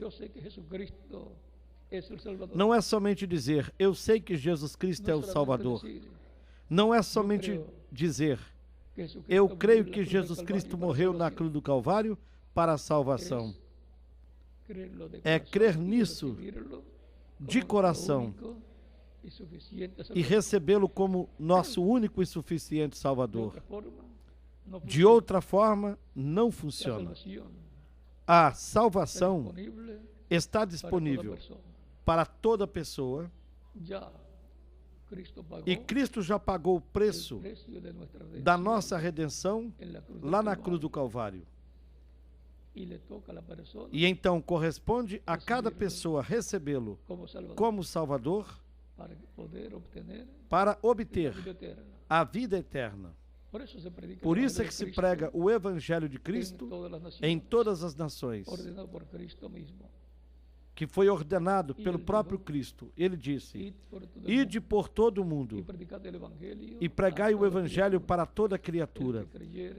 Não é somente dizer, eu sei que Jesus Cristo é o Salvador. Não é somente dizer, eu creio que Jesus Cristo morreu na cruz do Calvário para a salvação. É crer nisso de coração e recebê-lo como nosso único e suficiente Salvador. De outra forma, não funciona. A salvação está disponível para toda pessoa e Cristo já pagou o preço da nossa redenção lá na cruz do Calvário. E então corresponde a cada pessoa recebê-lo como Salvador para obter a vida eterna. Por isso é que se prega o Evangelho de Cristo em todas as nações, que foi ordenado pelo próprio Cristo. Ele disse, ide por todo o mundo e pregai o Evangelho para toda criatura.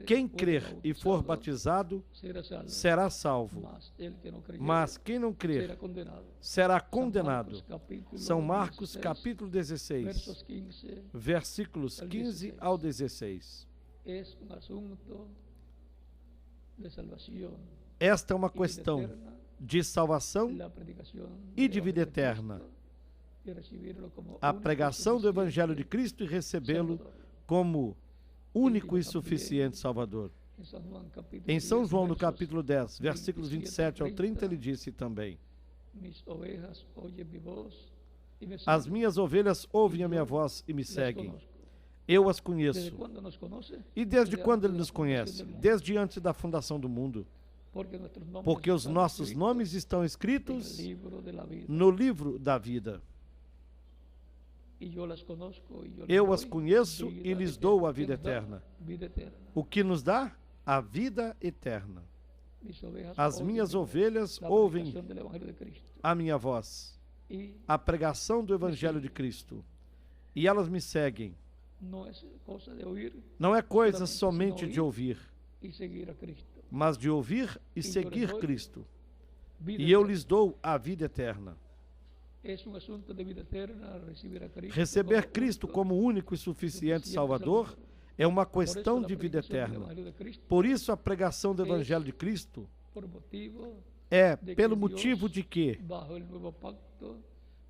Quem crer e for batizado será salvo, mas quem não crer será condenado. São Marcos capítulo 16, versículos 15 ao 16. Esta é uma questão de salvação e de vida eterna. A pregação do Evangelho de Cristo e recebê-lo como único e suficiente Salvador. Em São João, no capítulo 10, versículos 27 ao 30, ele disse também, as minhas ovelhas ouvem a minha voz e me seguem. Eu as conheço. E desde quando ele nos conhece? Desde antes da fundação do mundo. Porque os nossos nomes estão escritos no livro da vida. Eu as conheço e lhes dou a vida eterna. O que nos dá? A vida eterna. As minhas ovelhas ouvem a minha voz, a pregação do Evangelho de Cristo, e elas me seguem. não é coisa somente de ouvir, mas de ouvir e seguir Cristo. E eu lhes dou a vida eterna. Receber Cristo como único e suficiente Salvador é uma questão de vida eterna. Por isso, a pregação do Evangelho de Cristo é pelo motivo de que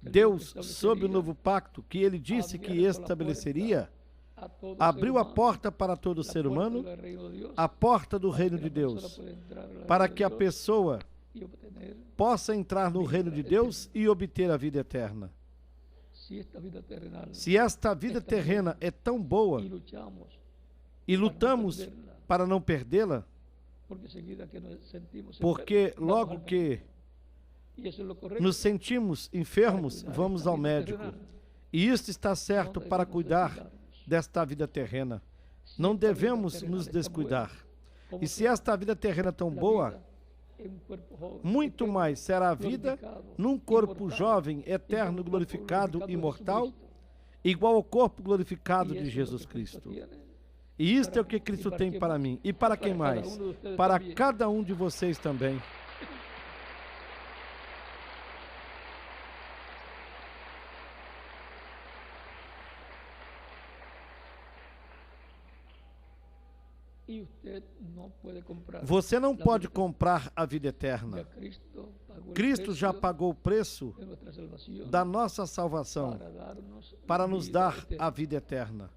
Deus, sob o novo pacto, que Ele disse que estabeleceria, abriu a porta para todo ser humano, a porta do reino de Deus, para que a pessoa possa entrar no reino de Deus e obter a vida eterna. Se esta vida terrena é tão boa e lutamos para não perdê-la, porque logo que nos sentimos enfermos, vamos ao médico. E isto está certo para cuidar desta vida terrena. Não devemos nos descuidar. E se esta vida terrena é tão boa, muito mais será a vida num corpo jovem, eterno, glorificado, imortal, igual ao corpo glorificado de Jesus Cristo. E isto é o que Cristo tem para mim. E para quem mais? Para cada um de vocês também. Você não pode comprar a vida eterna. Cristo já pagou o preço da nossa salvação para nos dar a vida eterna.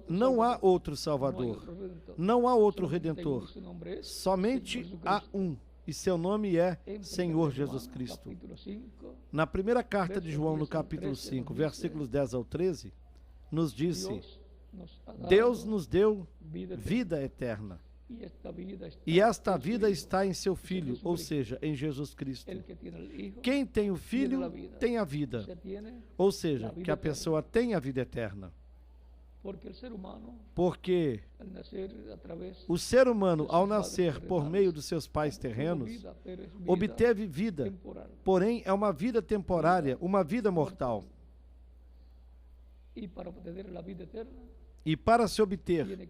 Não há outro Salvador, não há outro Redentor, somente há um, e seu nome é Senhor Jesus Cristo. Na primeira carta de João, no capítulo 5, versículos 10 ao 13, nos disse: Deus nos deu vida eterna, e esta vida está em seu Filho, ou seja, em Jesus Cristo. Quem tem o Filho tem a vida, ou seja, que a pessoa tem a vida eterna. Porque o ser humano, ao nascer por meio dos seus pais terrenos, obteve vida, porém é uma vida temporária, uma vida mortal. E para se obter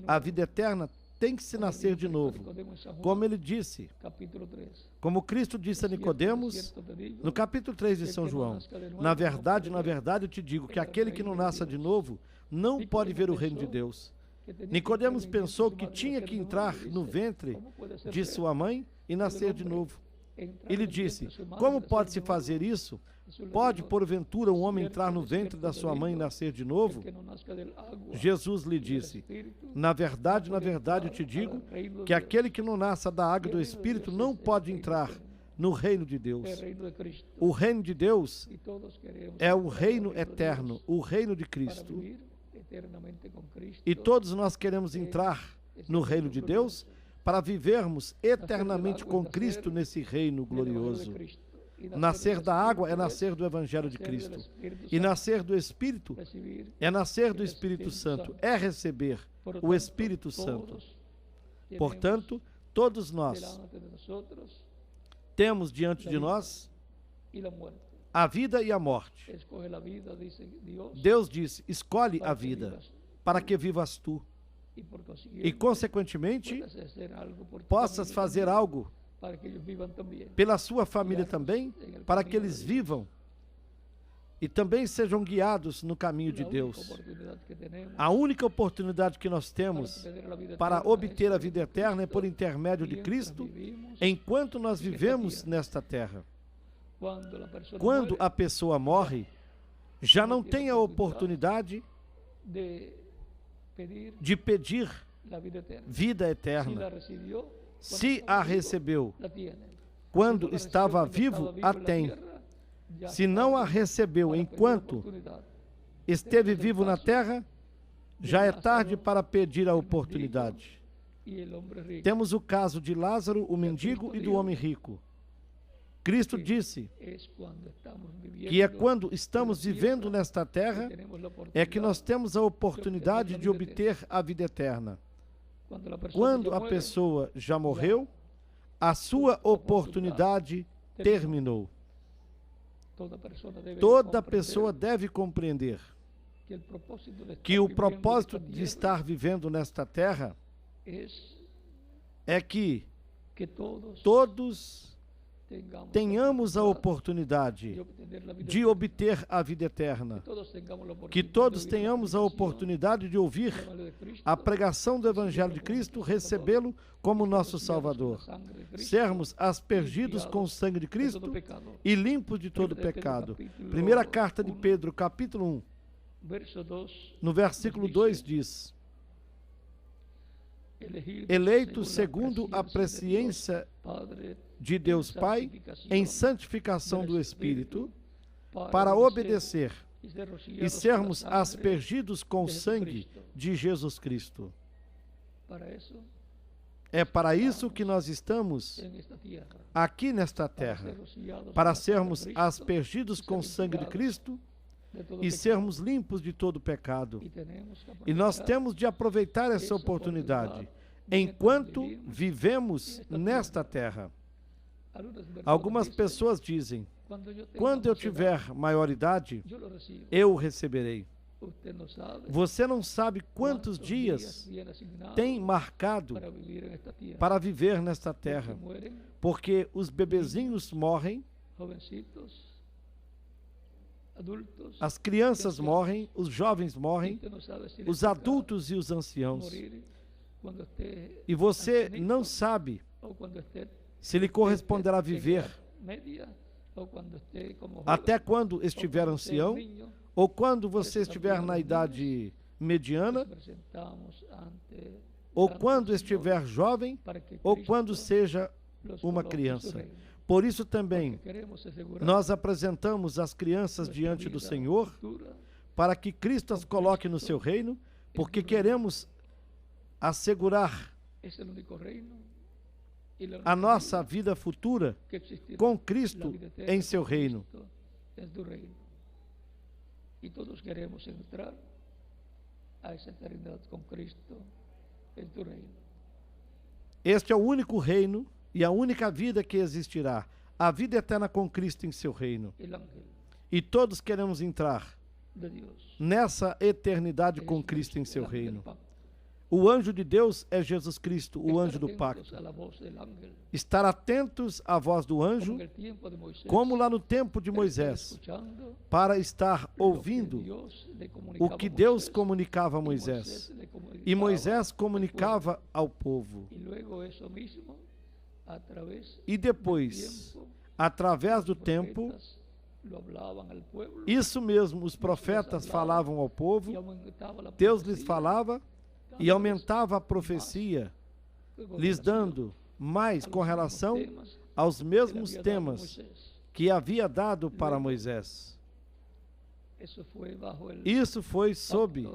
a vida eterna, tem que se nascer de novo. Como ele disse, como Cristo disse a Nicodemos, no capítulo 3 de São João: na verdade, eu te digo que aquele que não nasça de novo não pode ver o reino de Deus. Nicodemos pensou que tinha que entrar no ventre de sua mãe e nascer de novo. Ele disse: como pode-se fazer isso? Pode, porventura, um homem entrar no ventre da sua mãe e nascer de novo? Jesus lhe disse: na verdade, eu te digo que aquele que não nasça da água e do Espírito não pode entrar no reino de Deus. O reino de Deus é o reino eterno, o reino de Cristo. E todos nós queremos entrar no reino de Deus para vivermos eternamente com Cristo nesse reino glorioso. Nascer da água é nascer do Evangelho de Cristo. E nascer do Espírito é nascer do Espírito Santo, é receber o Espírito Santo. Portanto, todos nós temos diante de nós a vida e a morte. Deus disse: escolhe a vida para que vivas tu. E, consequentemente, possas fazer algo pela sua família também, para que eles vivam e também sejam guiados no caminho de Deus. A única oportunidade que nós temos para obter a vida eterna é por intermédio de Cristo, enquanto nós vivemos nesta terra. Quando a pessoa morre, já não tem a oportunidade de pedir vida eterna. Se a recebeu quando estava vivo, a tem. Se não a recebeu enquanto esteve vivo na terra, já é tarde para pedir a oportunidade. Temos o caso de Lázaro, o mendigo, e do homem rico. Cristo disse que é quando estamos vivendo nesta terra é que nós temos a oportunidade de obter a vida eterna. Quando a pessoa já morreu, a sua oportunidade terminou. Toda pessoa deve compreender que o propósito de estar vivendo nesta terra é que todos tenhamos a oportunidade de obter a vida eterna, que todos tenhamos a oportunidade de ouvir a pregação do Evangelho de Cristo, recebê-lo como nosso Salvador, sermos aspergidos com o sangue de Cristo e limpos de todo pecado. Primeira carta de Pedro, capítulo 1, no versículo 2 diz: eleitos segundo a presciência de Deus Pai, em santificação do Espírito, para obedecer e sermos aspergidos com o sangue de Jesus Cristo. É para isso que nós estamos aqui nesta terra, para sermos aspergidos com o sangue de Cristo e sermos limpos de todo pecado. E nós temos de aproveitar essa oportunidade enquanto vivemos nesta terra. Algumas pessoas dizem: quando eu tiver maioridade, eu o receberei. Você não sabe quantos dias tem marcado para viver nesta terra, porque os bebezinhos morrem, as crianças morrem, os jovens morrem, os adultos e os anciãos. E você não sabe se lhe corresponderá viver até quando estiver ancião, ou quando você estiver na idade mediana, ou quando estiver jovem, ou quando seja uma criança. Por isso também nós apresentamos as crianças diante do Senhor, para que Cristo as coloque no seu reino, porque queremos assegurar a nossa vida futura com Cristo em seu reino. E todos queremos entrar a essa eternidade com Cristo em tu reino. Este é o único reino e a única vida que existirá, a vida eterna com Cristo em seu reino. E todos queremos entrar nessa eternidade com Cristo em seu reino. O anjo de Deus é Jesus Cristo, o anjo do pacto. Estar atentos à voz do anjo, como lá no tempo de Moisés, para estar ouvindo o que Deus comunicava a Moisés. E Moisés comunicava ao povo. E depois, através do tempo, isso mesmo, os profetas falavam ao povo, Deus lhes falava e aumentava a profecia, lhes dando mais com relação aos mesmos temas que havia dado para Moisés. Isso foi sob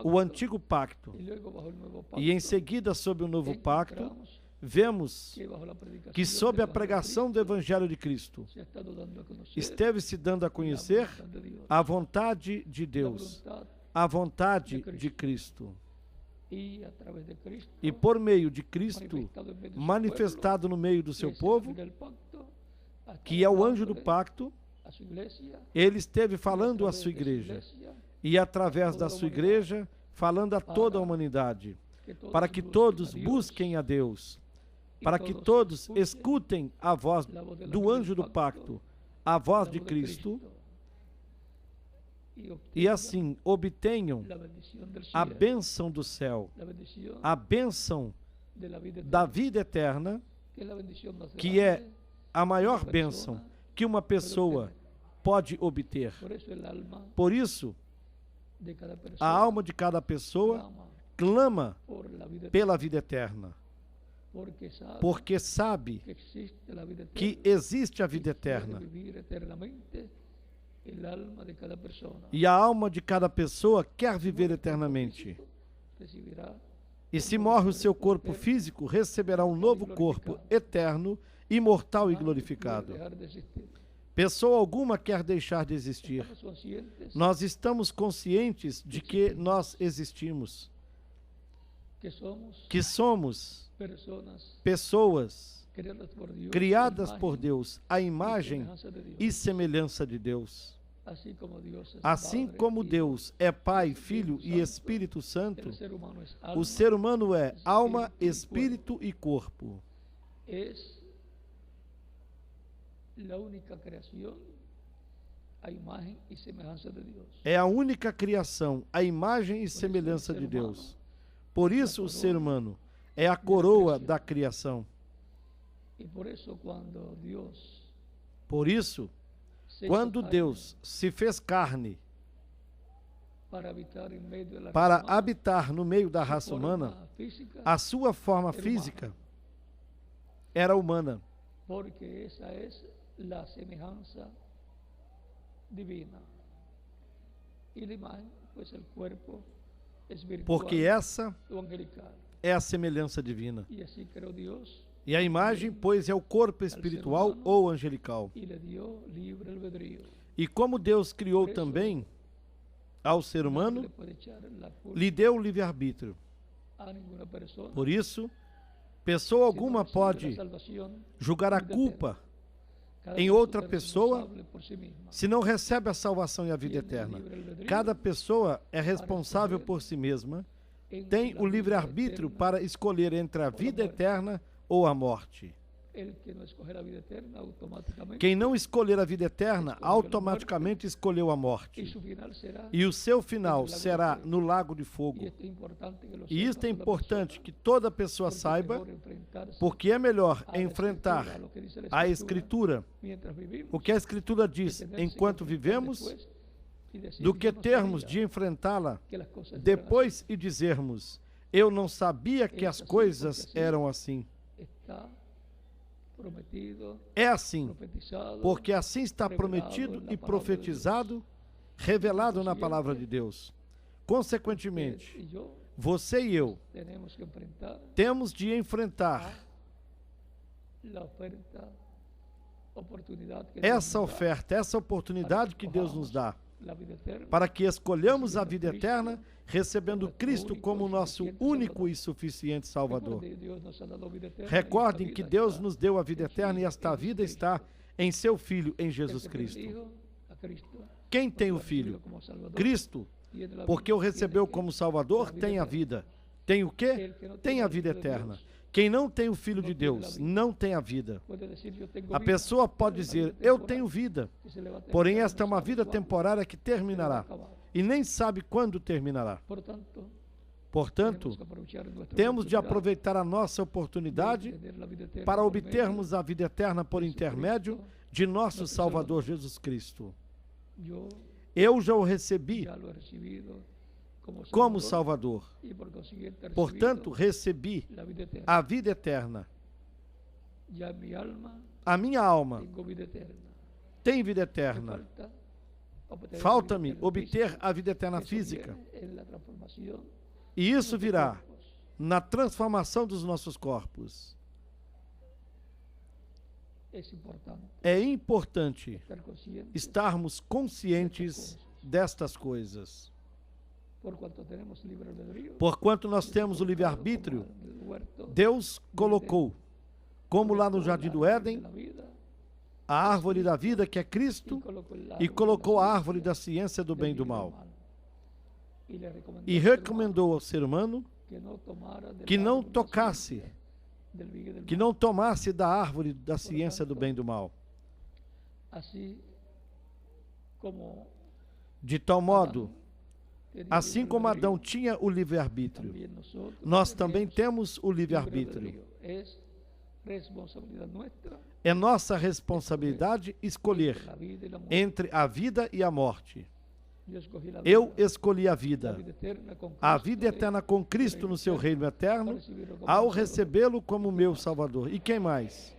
o antigo pacto. E em seguida, sob o novo pacto, vemos que sob a pregação do Evangelho de Cristo, esteve se dando a conhecer a vontade de Deus, a vontade de Cristo. E por meio de Cristo, manifestado no meio do seu povo, que é o anjo do pacto, ele esteve falando à sua igreja, e através da sua igreja, falando a toda a humanidade, para que todos busquem a Deus, para que todos escutem a voz do anjo do pacto, a voz de Cristo, e assim obtenham a bênção do céu, a bênção da vida eterna, que é a maior bênção que uma pessoa pode obter. Por isso, a alma de cada pessoa clama pela vida eterna, porque sabe que existe a vida eterna. E a alma de cada pessoa quer viver eternamente. E se morre o seu corpo físico, receberá um novo corpo eterno, imortal e glorificado. Pessoa alguma quer deixar de existir. Nós estamos conscientes de que nós existimos, que somos pessoas criadas por Deus, à imagem e semelhança de Deus. Assim como Deus é Pai, Filho e Espírito Santo, o ser humano é alma, espírito e corpo. É a única criação, a imagem e semelhança de Deus. Por isso o ser humano é a coroa da criação. Por isso, quando Deus se fez carne para habitar no meio da raça humana, a sua forma física era humana. Porque essa é a semelhança divina. E a imagem, pois, o corpo espiritual. Porque essa é a semelhança divina. E assim criou Deus. E a imagem, pois, é o corpo espiritual ou angelical. E como Deus criou também ao ser humano, lhe deu o livre-arbítrio. Por isso, pessoa alguma pode julgar a culpa em outra pessoa se não recebe a salvação e a vida eterna. Cada pessoa é responsável por si mesma, tem o livre-arbítrio para escolher entre a vida eterna ou a morte. Quem não escolher a vida eterna, automaticamente escolheu a morte. E o seu final será no lago de fogo. E isso é importante que toda pessoa saiba, porque é melhor enfrentar a Escritura, o que a Escritura diz, enquanto vivemos, do que termos de enfrentá-la depois e dizermos: eu não sabia que as coisas eram assim. É assim, porque assim está prometido e profetizado, revelado na palavra de Deus. Consequentemente, você e eu temos de enfrentar essa oferta, essa oportunidade que Deus nos dá, para que escolhamos a vida eterna, recebendo Cristo como nosso único e suficiente Salvador. Recordem que Deus nos deu a vida eterna e esta vida está em seu Filho, em Jesus Cristo. Quem tem o Filho? Cristo, porque o recebeu como Salvador, tem a vida. Tem o quê? Tem a vida eterna. Quem não tem o Filho de Deus, não tem a vida. A pessoa pode dizer: eu tenho vida, porém esta é uma vida temporária que terminará, e nem sabe quando terminará. Portanto, temos de aproveitar a nossa oportunidade para obtermos a vida eterna por intermédio de nosso Salvador Jesus Cristo. Eu já o recebi como Salvador. Portanto, recebi a vida eterna. A minha alma tem vida eterna. Falta-me obter a vida eterna física. E isso virá na transformação dos nossos corpos. É importante estarmos conscientes destas coisas. Porquanto nós temos o livre-arbítrio, Deus colocou, como lá no Jardim do Éden, a árvore da vida, que é Cristo, e colocou a árvore da ciência do bem e do mal. E recomendou ao ser humano que não tocasse, que não tomasse da árvore da ciência do bem e do mal. De tal modo, assim como Adão tinha o livre-arbítrio, nós também temos o livre-arbítrio. É nossa responsabilidade escolher entre a vida e a morte. Eu escolhi a vida eterna com Cristo no seu reino eterno, ao recebê-lo como meu Salvador. E quem mais?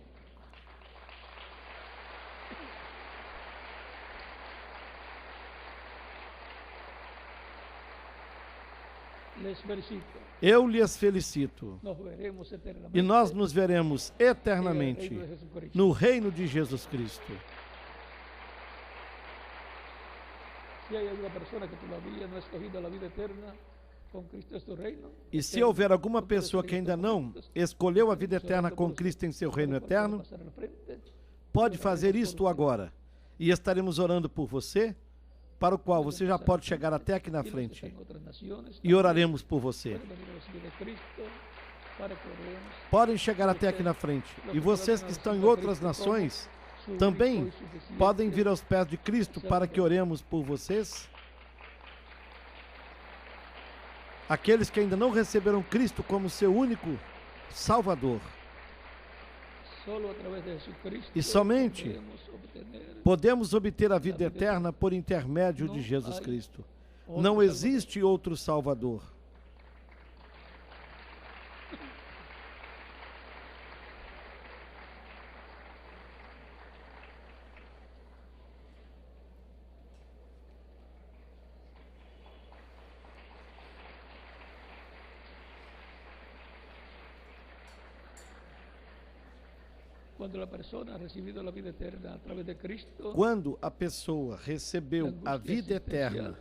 Eu lhes felicito. E nós nos veremos eternamente no reino de Jesus Cristo. E se houver alguma pessoa que ainda não escolheu a vida eterna com Cristo em seu reino eterno, pode fazer isto agora. E estaremos orando por você para o qual você já pode chegar até aqui na frente e oraremos por você. Podem chegar até aqui na frente. E vocês que estão em outras nações também podem vir aos pés de Cristo para que oremos por vocês. Aqueles que ainda não receberam Cristo como seu único Salvador. E somente podemos obter a vida eterna por intermédio de Jesus Cristo. Não existe outro Salvador. Quando a pessoa recebeu a vida eterna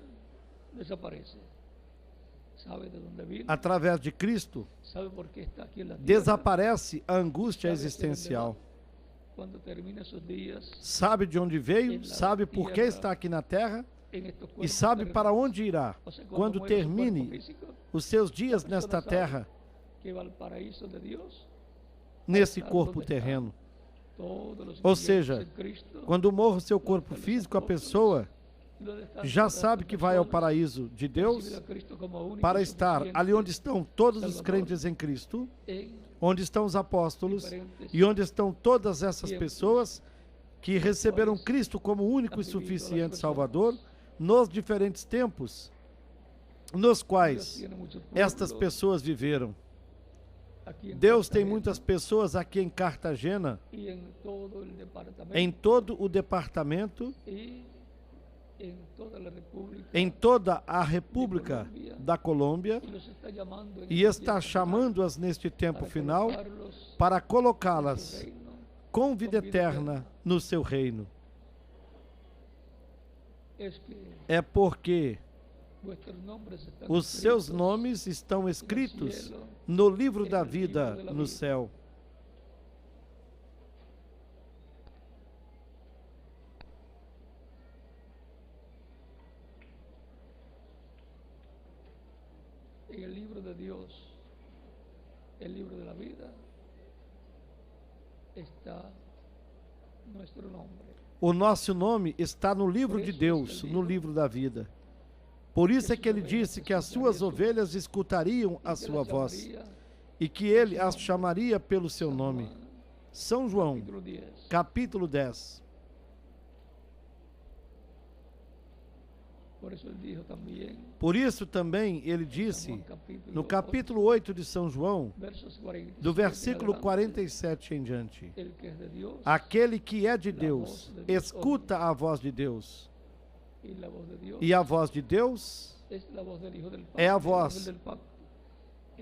através de Cristo, desaparece a angústia existencial. Sabe de onde veio, sabe por que está aqui na terra e sabe para onde irá. Quando termine os seus dias nesta terra, nesse corpo terreno. Ou seja, quando morre o seu corpo físico, a pessoa já sabe que vai ao paraíso de Deus para estar ali onde estão todos os crentes em Cristo, onde estão os apóstolos e onde estão todas essas pessoas que receberam Cristo como único e suficiente Salvador nos diferentes tempos nos quais estas pessoas viveram. Deus tem muitas pessoas aqui em Cartagena, em todo o departamento, em toda a República da Colômbia, e está chamando-as neste tempo final para colocá-las com vida eterna no seu reino. É porque os seus nomes estão escritos no livro da vida no céu. En el libro de Dios, el libro de la vida, está nuestro nombre. O nosso nome está no livro de Deus, no livro da vida. Por isso é que ele disse que as suas ovelhas escutariam a sua voz e que ele as chamaria pelo seu nome. São João, capítulo 10. Por isso também ele disse, no capítulo 8 de São João, do versículo 47 em diante, aquele que é de Deus, escuta a voz de Deus. E a voz de Deus é a voz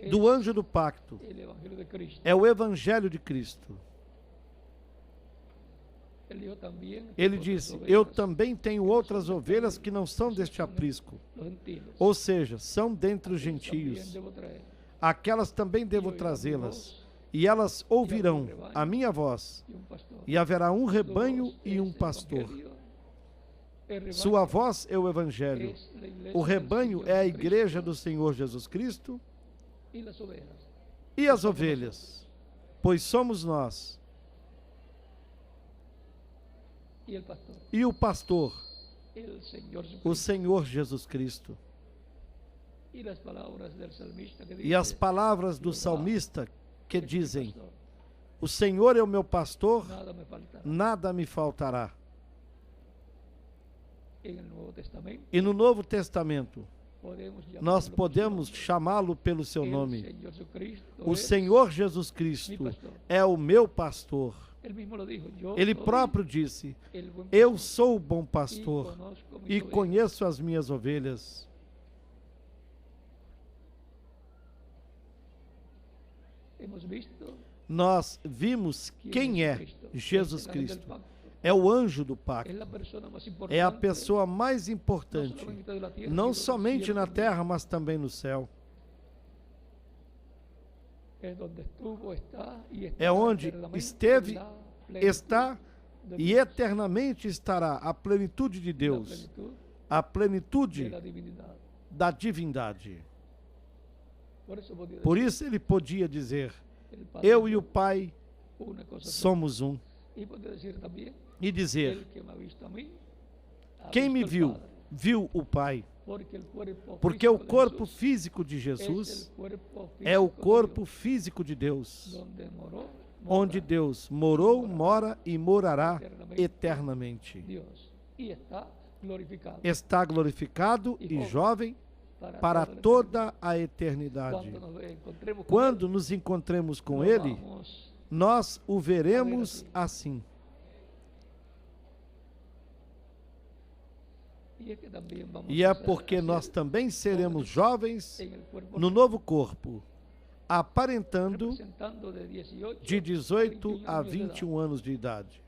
do anjo do pacto, é o Evangelho de Cristo. Ele disse, eu também tenho outras ovelhas que não são deste aprisco, ou seja, são dentre os gentios. Aquelas também devo trazê-las, e elas ouvirão a minha voz, e haverá um rebanho e um pastor. Sua voz é o Evangelho, o rebanho é a igreja do Senhor Jesus Cristo, e as ovelhas, pois somos nós. E o pastor, o Senhor Jesus Cristo. E as palavras do salmista que dizem, o Senhor é o meu pastor, nada me faltará. E no Novo Testamento, nós podemos chamá-lo pelo seu nome. O Senhor Jesus Cristo é o meu pastor. Ele próprio disse, eu sou o bom pastor e conheço as minhas ovelhas. Nós vimos quem é Jesus Cristo. É o anjo do pacto. É a pessoa mais importante, não somente na terra, mas também no céu. É onde esteve, está e eternamente estará a plenitude de Deus. a plenitude da divindade. Por isso ele podia dizer: eu e o Pai somos um. E dizer: quem me viu, viu o Pai. Porque o corpo físico de Jesus é o corpo físico de Deus, onde Deus morou, mora e morará eternamente. Está glorificado e jovem para toda a eternidade. Quando nos encontremos com Ele, nós o veremos assim. E é porque nós também seremos jovens no novo corpo, aparentando de 18 a 21 anos de idade.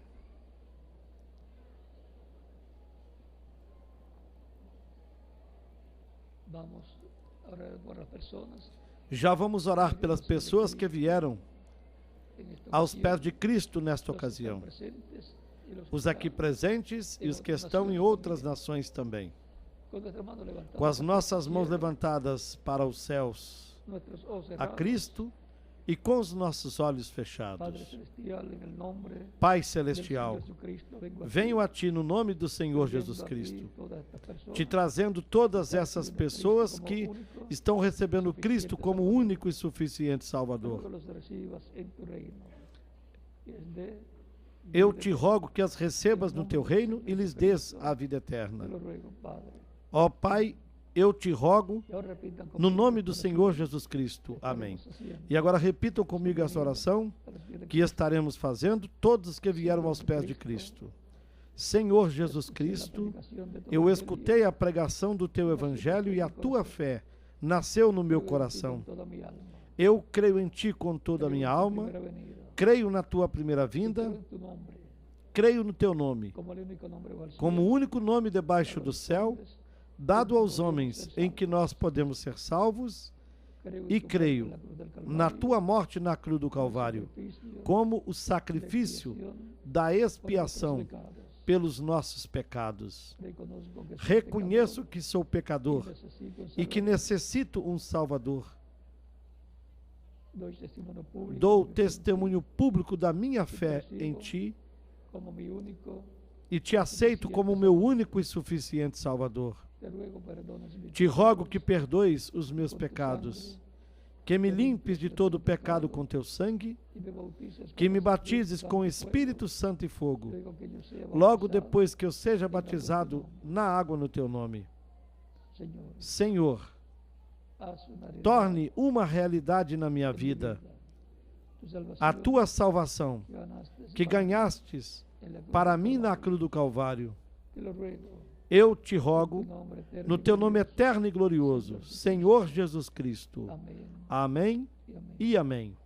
Já vamos orar pelas pessoas que vieram aos pés de Cristo nesta ocasião. Os aqui presentes e os que estão em outras nações também. Com as nossas mãos levantadas para os céus, a Cristo, e com os nossos olhos fechados. Pai Celestial, venho a Ti no nome do Senhor Jesus Cristo, Te trazendo todas essas pessoas que estão recebendo Cristo como único e suficiente Salvador. Eu te rogo que as recebas no Teu reino e lhes dês a vida eterna. Ó Pai, eu te rogo no nome do Senhor Jesus Cristo. Amém. E agora repitam comigo essa oração que estaremos fazendo, todos os que vieram aos pés de Cristo. Senhor Jesus Cristo, eu escutei a pregação do Teu Evangelho e a Tua fé nasceu no meu coração. Eu creio em Ti com toda a minha alma, creio na Tua primeira vinda, creio no Teu nome, como o único nome debaixo do céu, dado aos homens em que nós podemos ser salvos, e creio na Tua morte na cruz do Calvário, como o sacrifício da expiação pelos nossos pecados. Reconheço que sou pecador e que necessito um Salvador. Dou testemunho público da minha fé em Ti e Te aceito como meu único e suficiente Salvador. Te rogo que perdoes os meus pecados, que me limpes de todo pecado com Teu sangue, que me batizes com Espírito Santo e fogo, logo depois que eu seja batizado na água no Teu nome. Senhor, torne uma realidade na minha vida a Tua salvação, que ganhastes para mim na cruz do Calvário. Eu te rogo, no Teu nome eterno e glorioso, Senhor Jesus Cristo. Amém e amém.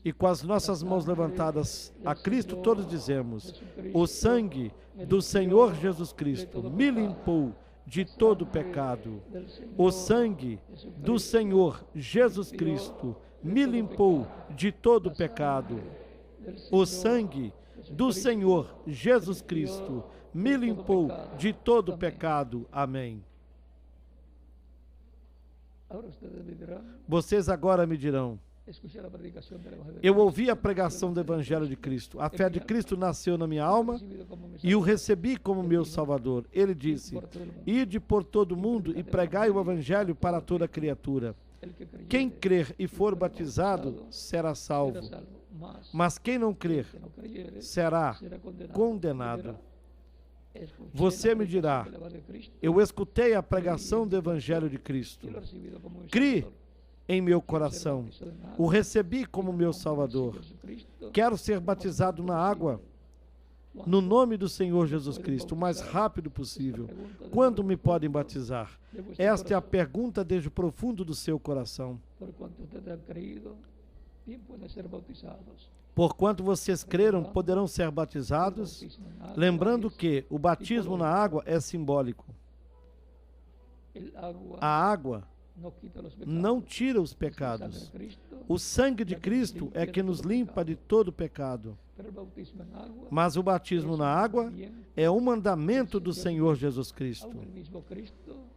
E com as nossas mãos levantadas a Cristo, todos dizemos: o sangue do Senhor Jesus Cristo me limpou de todo pecado. O sangue do Senhor Jesus Cristo me limpou de todo pecado. O sangue do Senhor Jesus Cristo me limpou de todo pecado. Amém. Vocês agora me dirão: eu ouvi a pregação do Evangelho de Cristo. A fé de Cristo nasceu na minha alma e o recebi como meu Salvador. Ele disse: ide por todo o mundo e pregai o Evangelho para toda criatura. Quem crer e for batizado será salvo, mas quem não crer será condenado. Você me dirá: eu escutei a pregação do Evangelho de Cristo, criei em meu coração, o recebi como meu Salvador. Quero ser batizado na água, no nome do Senhor Jesus Cristo, o mais rápido possível. Quando me podem batizar? Esta é a pergunta desde o profundo do seu coração. Porquanto vocês creram, poderão ser batizados, lembrando que o batismo na água é simbólico. A água não tira os pecados. O sangue de Cristo é que nos limpa de todo pecado. Mas o batismo na água é um mandamento do Senhor Jesus Cristo.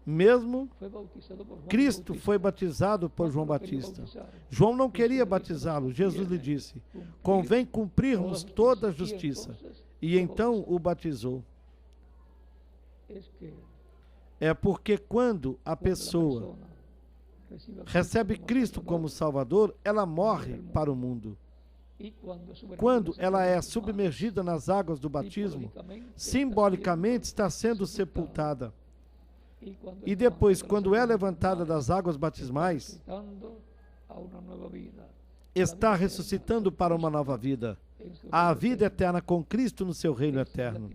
Mesmo Cristo foi batizado por João Batista. João não queria batizá-lo. Jesus lhe disse: convém cumprirmos toda a justiça. E então o batizou. É porque quando a pessoa recebe Cristo como Salvador, ela morre para o mundo. Quando ela é submergida nas águas do batismo, simbolicamente está sendo sepultada. E depois, quando é levantada das águas batismais, está ressuscitando para uma nova vida. A vida eterna com Cristo no seu reino eterno.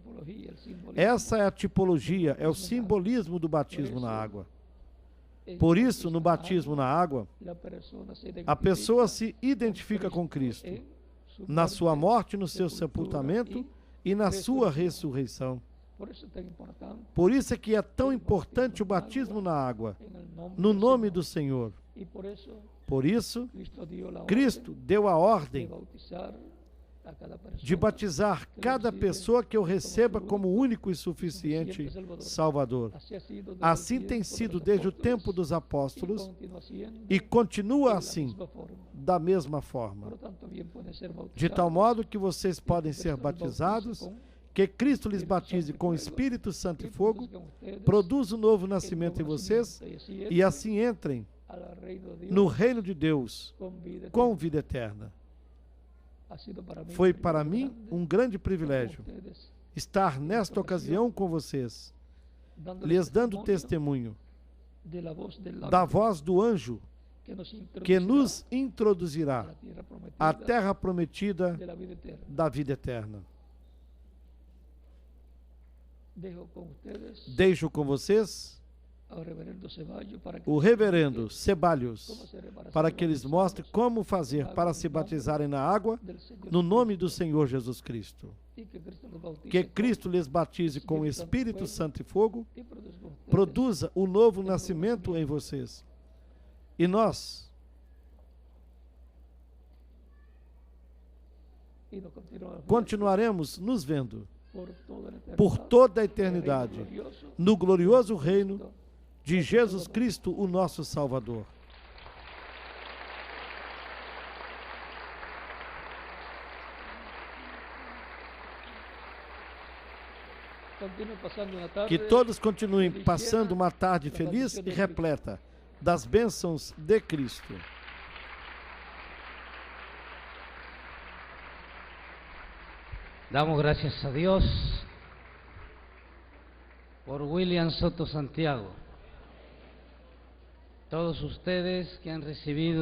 Essa é a tipologia, é o simbolismo do batismo na água. Por isso, no batismo na água, a pessoa se identifica com Cristo, na sua morte, no seu sepultamento e na sua ressurreição. Por isso é que é tão importante o batismo na água, no nome do Senhor. Por isso, Cristo deu a ordem de batizar cada pessoa que eu receba como único e suficiente Salvador. Assim tem sido desde o tempo dos apóstolos e continua assim, da mesma forma. De tal modo que vocês podem ser batizados, que Cristo lhes batize com Espírito Santo e fogo, produza um novo nascimento em vocês e assim entrem no reino de Deus com vida eterna. Foi para mim um grande privilégio estar nesta ocasião com vocês, lhes dando testemunho da voz do anjo que nos introduzirá à terra prometida da vida eterna. Deixo com vocês o reverendo Ceballos, para que eles mostrem como fazer para se batizarem na água, no nome do Senhor Jesus Cristo. Que Cristo lhes batize com o Espírito Santo e fogo, produza o novo nascimento em vocês. E nós continuaremos nos vendo por toda a eternidade, no glorioso reino de Jesus Cristo, o nosso Salvador. Que todos continuem passando uma tarde feliz e repleta das bênçãos de Cristo. Damos gracias a Dios por William Soto Santiago. Todos ustedes que han recibido